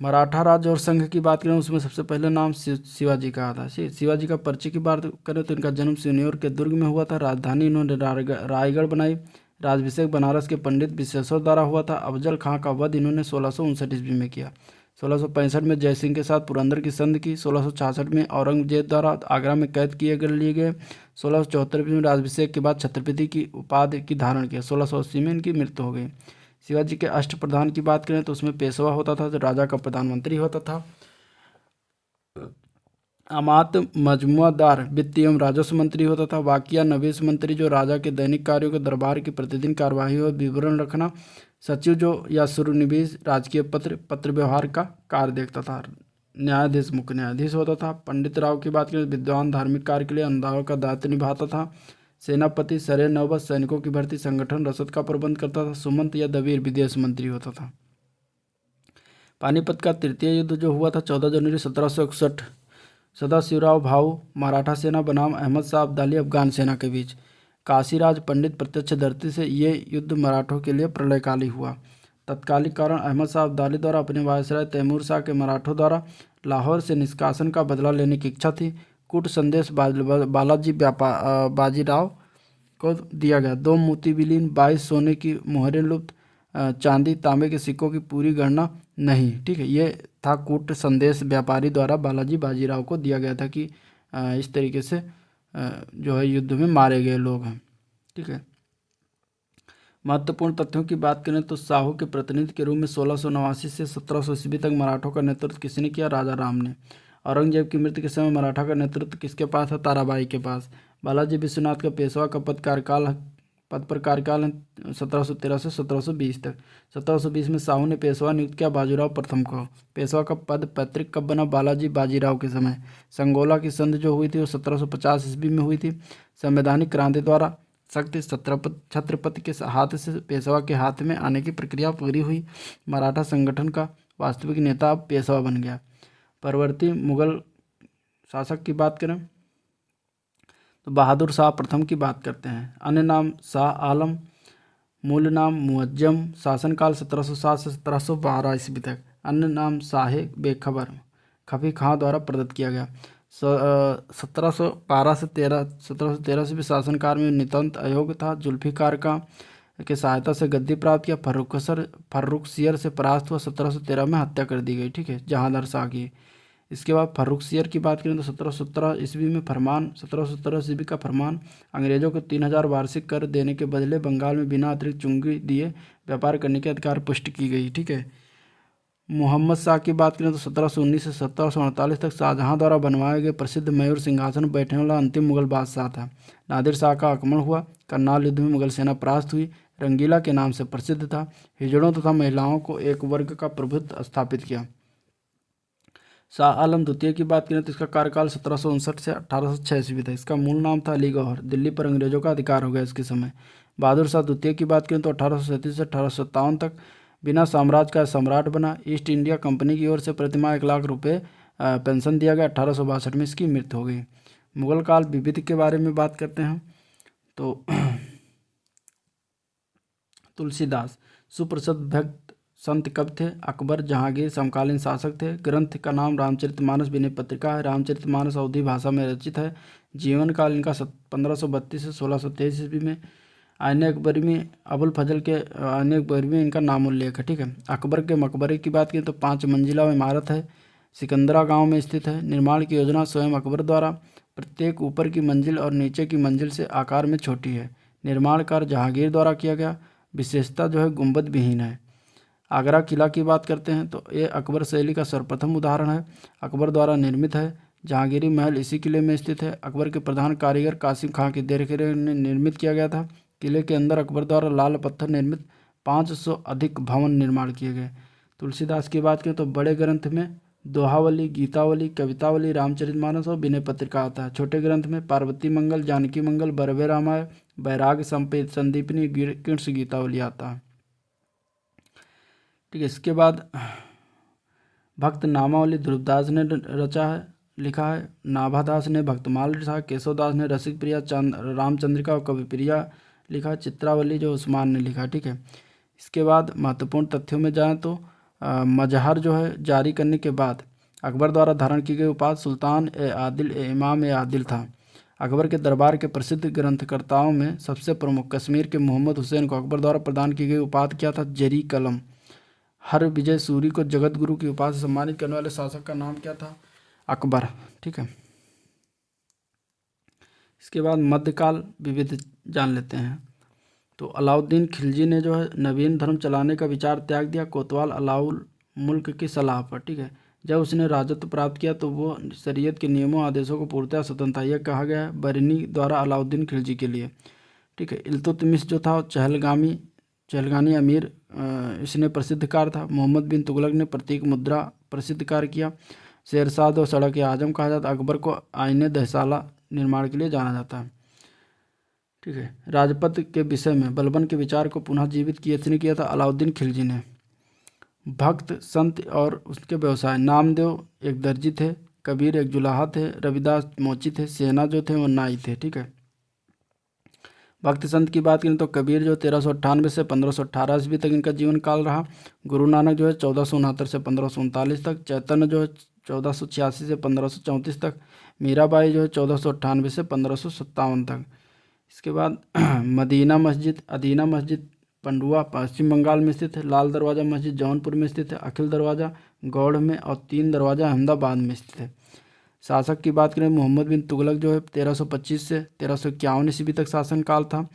मराठा राज्य और संघ की बात करें उसमें सबसे पहले नाम शिवाजी का आता है। शिवाजी का परिचय की बात करें तो इनका जन्म सिन्योर के दुर्ग में हुआ था। राजधानी इन्होंने रायगढ़ बनाई। राज्याभिषेक बनारस के पंडित विश्वेश्वर द्वारा हुआ था। अफजल खां का वध इन्होंने 1659 ईस्वी में किया। 1665 में जयसिंह के साथ पुरंदर की संधि की। 1666 में औरंगजेब द्वारा आगरा में कैद लिए गए। 1674 में राज्याभिषेक के बाद छत्रपति की उपाधि की धारण किया। 1680 में इनकी मृत्यु हो गई। शिवाजी के अष्टप्रधान की बात करें तो उसमें पेशवा होता था जो राजा का प्रधानमंत्री होता था। अमात मजमुआदार वित्त एवं राजस्व मंत्री होता था। वाकिया नवेश मंत्री जो राजा के दैनिक कार्यों के दरबार की प्रतिदिन कार्यवाही और विवरण रखना। सचिव जो या शुरुनिवेश राजकीय पत्र व्यवहार का कार्य देखता था। न्यायाधीश मुख्य न्यायाधीश होता था। पंडित राव की बात करें विद्वान धार्मिक कार्य के लिए अनुदान का दायित्व निभाता था। सेनापति सरे नौबत सैनिकों की भर्ती संगठन रसद का प्रबंध करता था। सुमंत या दवीर विदेश मंत्री होता था। पानीपत का तृतीय युद्ध जो हुआ था 14 जनवरी 1761 सदाशिवराव भाऊ मराठा सेना बनाम अहमद शाह अब्दाली अफगान सेना के बीच। काशीराज पंडित प्रत्यक्षदर्शी से ये युद्ध मराठों के लिए प्रलयकाली हुआ। तत्कालिक कारण अहमद शाह अब्दाली द्वारा अपने वायसराय तैमूर शाह के मराठों द्वारा लाहौर से निष्कासन का बदला लेने की इच्छा थी। कूट संदेश बालाजी बाजीराव को दिया गया। 2 मोती विलीन, 22 सोने की मोहरें लुप्त, चांदी तांबे के सिक्कों की पूरी गणना नहीं। ठीक है, ये था कूट संदेश व्यापारी द्वारा बालाजी बाजीराव को दिया गया था कि इस तरीके से जो है युद्ध में मारे गए लोग हैं। ठीक है, महत्वपूर्ण तथ्यों की बात करें तो साहू के प्रतिनिधि के रूप में 1689 से 1700 ईस्वी तक मराठों का नेतृत्व किसने किया? राजा राम ने। औरंगजेब की मृत्यु के समय मराठा का नेतृत्व किसके पास था? ताराबाई के पास। बालाजी विश्वनाथ का पेशवा का पद पर कार्यकाल है 1713 से 1720 तक। 1720 में साहू ने पेशवा नियुक्त किया बाजीराव प्रथम को। पेशवा का पद पैतृक कब बना? बालाजी बाजीराव के समय। संगोला की संधि जो हुई थी वो 1750 ईस्वी में हुई थी। संवैधानिक क्रांति द्वारा शक्ति छत्रपति के हाथ से पेशवा के हाथ में आने की प्रक्रिया पूरी हुई। मराठा संगठन का वास्तविक नेता अब पेशवा बन गया। परवर्ती मुगल शासक की बात करें तो बहादुर शाह प्रथम की बात करते हैं। अन्य नाम शाह आलम, मूल नाम मुअज्जम, शासनकाल 1707 से 1712 ईस्वी तक। अन्य नाम शाहे बेखबर, खफी खां द्वारा प्रदत्त किया गया। 1713 से भी शासनकाल में नितांत अयोग्य था। जुल्फिकार का के सहायता से गद्दी प्राप्त किया। फर्रुखसियर से परास्त हुआ। 1713 में हत्या कर दी गई। ठीक है, जहांदार शाह की। इसके बाद फर्रुखसियर की बात करें तो 1717 ईस्वी में 1717 ईस्वी का फरमान अंग्रेजों को 3000 वार्षिक कर देने के बदले बंगाल में बिना अतिरिक्त चुंगी दिए व्यापार करने के अधिकार पुष्टि की गई। ठीक है, मोहम्मद शाह की बात करें तो 1719 से 1748 तक शाहजहां द्वारा बनवाए गए प्रसिद्ध मयूर सिंहासन पर बैठने वाला अंतिम मुगल बादशाह था। नादिर शाह का आक्रमण हुआ। करनाल युद्ध में मुगल सेना परास्त हुई। रंगीला के नाम से प्रसिद्ध था। हिजड़ों तथा महिलाओं को एक वर्ग का प्रभुत्व स्थापित किया। शाह आलम द्वितीय की बात करें तो इसका कार्यकाल 1759 से 1806 ईस्वी था। इसका मूल नाम था अली गौहर। दिल्ली पर अंग्रेजों का अधिकार हो गया इसके समय। बहादुर शाह द्वितीय की बात करें तो 1837 से 1857 तक बिना साम्राज्य का सम्राट बना। ईस्ट इंडिया कंपनी की ओर से प्रतिमाह 1 लाख रुपये पेंशन दिया गया। 1862 में इसकी मृत्यु हो गई। मुगल काल विविध के बारे में बात करते हैं तो तुलसीदास सुप्रसिद्ध भक्त संत कवि थे। अकबर जहांगीर समकालीन शासक थे। ग्रंथ का नाम रामचरितमानस विनय पत्रिका है। रामचरितमानस अवधी भाषा में रचित है। जीवन काल इनका 1532 से 1623 ईस्वी में। आईने अकबरी में अबुल फजल के आईने अकबरी में इनका नाम उल्लेख है। ठीक है, अकबर के मकबरे की बात करें तो 5 मंजिला इमारत है। सिकंदरा गांव में स्थित है। निर्माण की योजना स्वयं अकबर द्वारा। प्रत्येक ऊपर की मंजिल और नीचे की मंजिल से आकार में छोटी है। निर्माण कार्य जहांगीर द्वारा किया गया। विशेषता जो है गुंबद विहीन है। आगरा किला की बात करते हैं तो ये अकबर शैली का सर्वप्रथम उदाहरण है। अकबर द्वारा निर्मित है। जहांगीरी महल इसी किले में स्थित है। अकबर के प्रधान कारीगर कासिम खां की देखरेख में निर्मित किया गया था। किले के अंदर अकबर द्वारा लाल पत्थर निर्मित 500 अधिक भवन निर्माण किए गए। तुलसीदास की बात करें तो बड़े ग्रंथ में दोहावली, गीतावली, कवितावली, रामचरितमानस और विनय पत्रिका आता है। छोटे ग्रंथ में पार्वती मंगल, जानकी मंगल, बरवे रामायण, बैराग संदीपनी, किण्स गीतावली आता है। ठीक है, इसके बाद भक्त नामावली ध्रुवदास ने रचा है, लिखा है। नाभादास ने भक्तमाल लिखा। केशवदास ने रसिक प्रिया रामचंद्रिका और कविप्रिया लिखा। चित्रावली जो उस्मान ने लिखा, ठीक है। इसके बाद महत्वपूर्ण तथ्यों में जाएं तो मजहर जो है जारी करने के बाद अकबर द्वारा धारण की गई उपाधि सुल्तान ए आदिल ए इमाम ए आदिल था। अकबर के दरबार के प्रसिद्ध ग्रंथकर्ताओं में सबसे प्रमुख कश्मीर के मोहम्मद हुसैन को अकबर द्वारा प्रदान की गई उपाधि क्या था? जरी कलम। हर विजय सूरी को जगत गुरु की उपाधि से सम्मानित करने वाले शासक का नाम क्या था? अकबर, ठीक है। इसके बाद मध्यकाल विविध जान लेते हैं। तो अलाउद्दीन खिलजी ने जो है नवीन धर्म चलाने का विचार त्याग दिया कोतवाल अलाउल मुल्क की सलाह पर, ठीक है। जब उसने राजत्व प्राप्त किया तो वो शरीयत के नियमों आदेशों को पूर्णतः स्वतंत्र था। यह कहा गया है बरनी द्वारा अलाउद्दीन खिलजी के लिए, ठीक है। इल्तुतमिश जो था चहलगानी अमीर, इसने प्रसिद्ध कार्य था। मोहम्मद बिन तुगलक ने प्रतीक मुद्रा प्रसिद्ध कार्य किया। शेरशाह और सड़क आजम कहा जाता। अकबर को आईने दहसाला निर्माण के लिए जाना जाता है, ठीक है। राजपथ के विषय में बलबन के विचार को पुनः जीवित किसने किया था? अलाउद्दीन खिलजी ने। भक्त संत और उसके व्यवसाय। नामदेव एक दर्जी थे, कबीर एक जुलाहा थे, रविदास मोची थे, सेना जो थे वो नाई थे, ठीक है। भक्त संत की बात करें तो कबीर जो 1398 से 1518 ईस्वी तक इनका जीवन काल रहा। गुरु नानक जो है 1469 से 1539 तक। चैतन्य जो है 1486 से 1534 तक। मीराबाई जो है 1498 से 1557 तक। इसके बाद मदीना मस्जिद, अदीना मस्जिद पंडुआ पश्चिम बंगाल में स्थित है। लाल दरवाज़ा मस्जिद जौनपुर में स्थित है। अखिल दरवाज़ा गौड़ में और 3 दरवाज़ा अहमदाबाद में स्थित है। शासक की बात करें मोहम्मद बिन तुगलक जो है 1325 से 1351 ईस्वी तक शासनकाल था।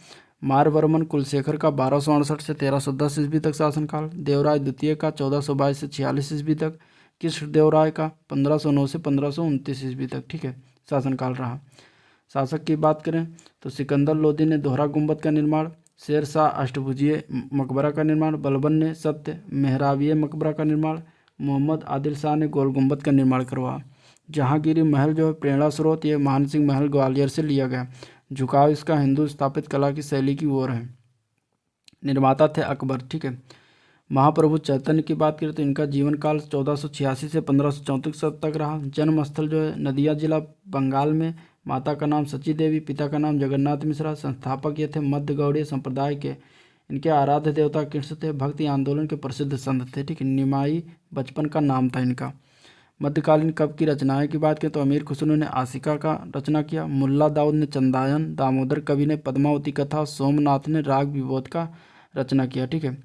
मारवर्मन कुलशेखर का 1268 से 1310 ईस्वी तक शासनकाल। देवराय द्वितीय का 1422 से 46 ईस्वी तक। कृष्णदेवराय का 1509 से 1529 ईस्वी तक, ठीक है, शासनकाल रहा। शासक की बात करें तो सिकंदर लोदी ने दोहरा गुंबद का निर्माण। शेर शाह अष्टभुजीय मकबरा का निर्माण। बलबन ने सत्य मेहराबिय मकबरा का निर्माण। मोहम्मद आदिल शाह ने गोल गुंबद का निर्माण करवाया। जहांगीरी महल जो है प्रेरणा स्रोत, ये मान सिंह महल ग्वालियर से लिया गया। झुकाव इसका हिंदू स्थापित कला की शैली की ओर है। निर्माता थे अकबर, ठीक है। महाप्रभु चैतन्य की बात करें तो इनका जीवन काल 1486 से 1534 तक रहा। जन्म स्थल जो है नदिया जिला बंगाल में। माता का नाम सची देवी, पिता का नाम जगन्नाथ मिश्रा। संस्थापक ये थे मध्य गौड़ीय संप्रदाय के। इनके आराध्य देवता कृष्ण थे। भक्ति आंदोलन के प्रसिद्ध संत थे, ठीक है। निमाई बचपन का नाम था इनका। मध्यकालीन कवि की रचनाएं की बात करें तो अमीर खुसरो ने आशिका का रचना किया। मुल्ला दाऊद ने चंदायन, दामोदर कवि ने पद्मावती कथा, सोमनाथ ने राग विबोध का रचना किया, ठीक है।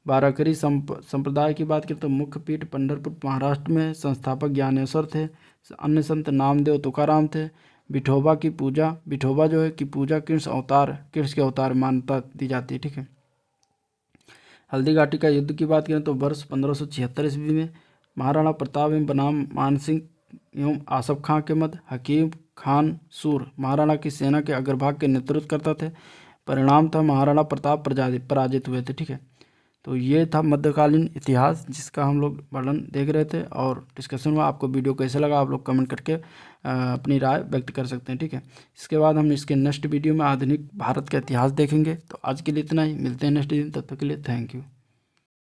बाराकरी संप्रदाय की बात करें तो मुख्य पीठ पंढरपुर महाराष्ट्र में। संस्थापक ज्ञानेश्वर थे। अन्य संत नामदेव तुकाराम थे। विठोबा जो है कि पूजा कृष्ण के अवतार मान्यता दी जाती है, ठीक है। हल्दी घाटी का युद्ध की बात करें तो वर्ष 1576 ईस्वी में महाराणा प्रताप एवं बनाम मान सिंह एवं आसफ खां के मध्य। हकीम खान सूर महाराणा की सेना के अग्रभाग के नेतृत्व करता थे। परिणाम था महाराणा प्रताप पराजित हुए थे, ठीक है। तो ये था मध्यकालीन इतिहास जिसका हम लोग वर्णन देख रहे थे और डिस्कशन हुआ। आपको वीडियो कैसा लगा आप लोग कमेंट करके अपनी राय व्यक्त कर सकते हैं, ठीक है। इसके बाद हम इसके नेक्स्ट वीडियो में आधुनिक भारत का इतिहास देखेंगे। तो आज के लिए इतना ही, मिलते हैं नेक्स्ट दिन, तब तक के लिए थैंक यू।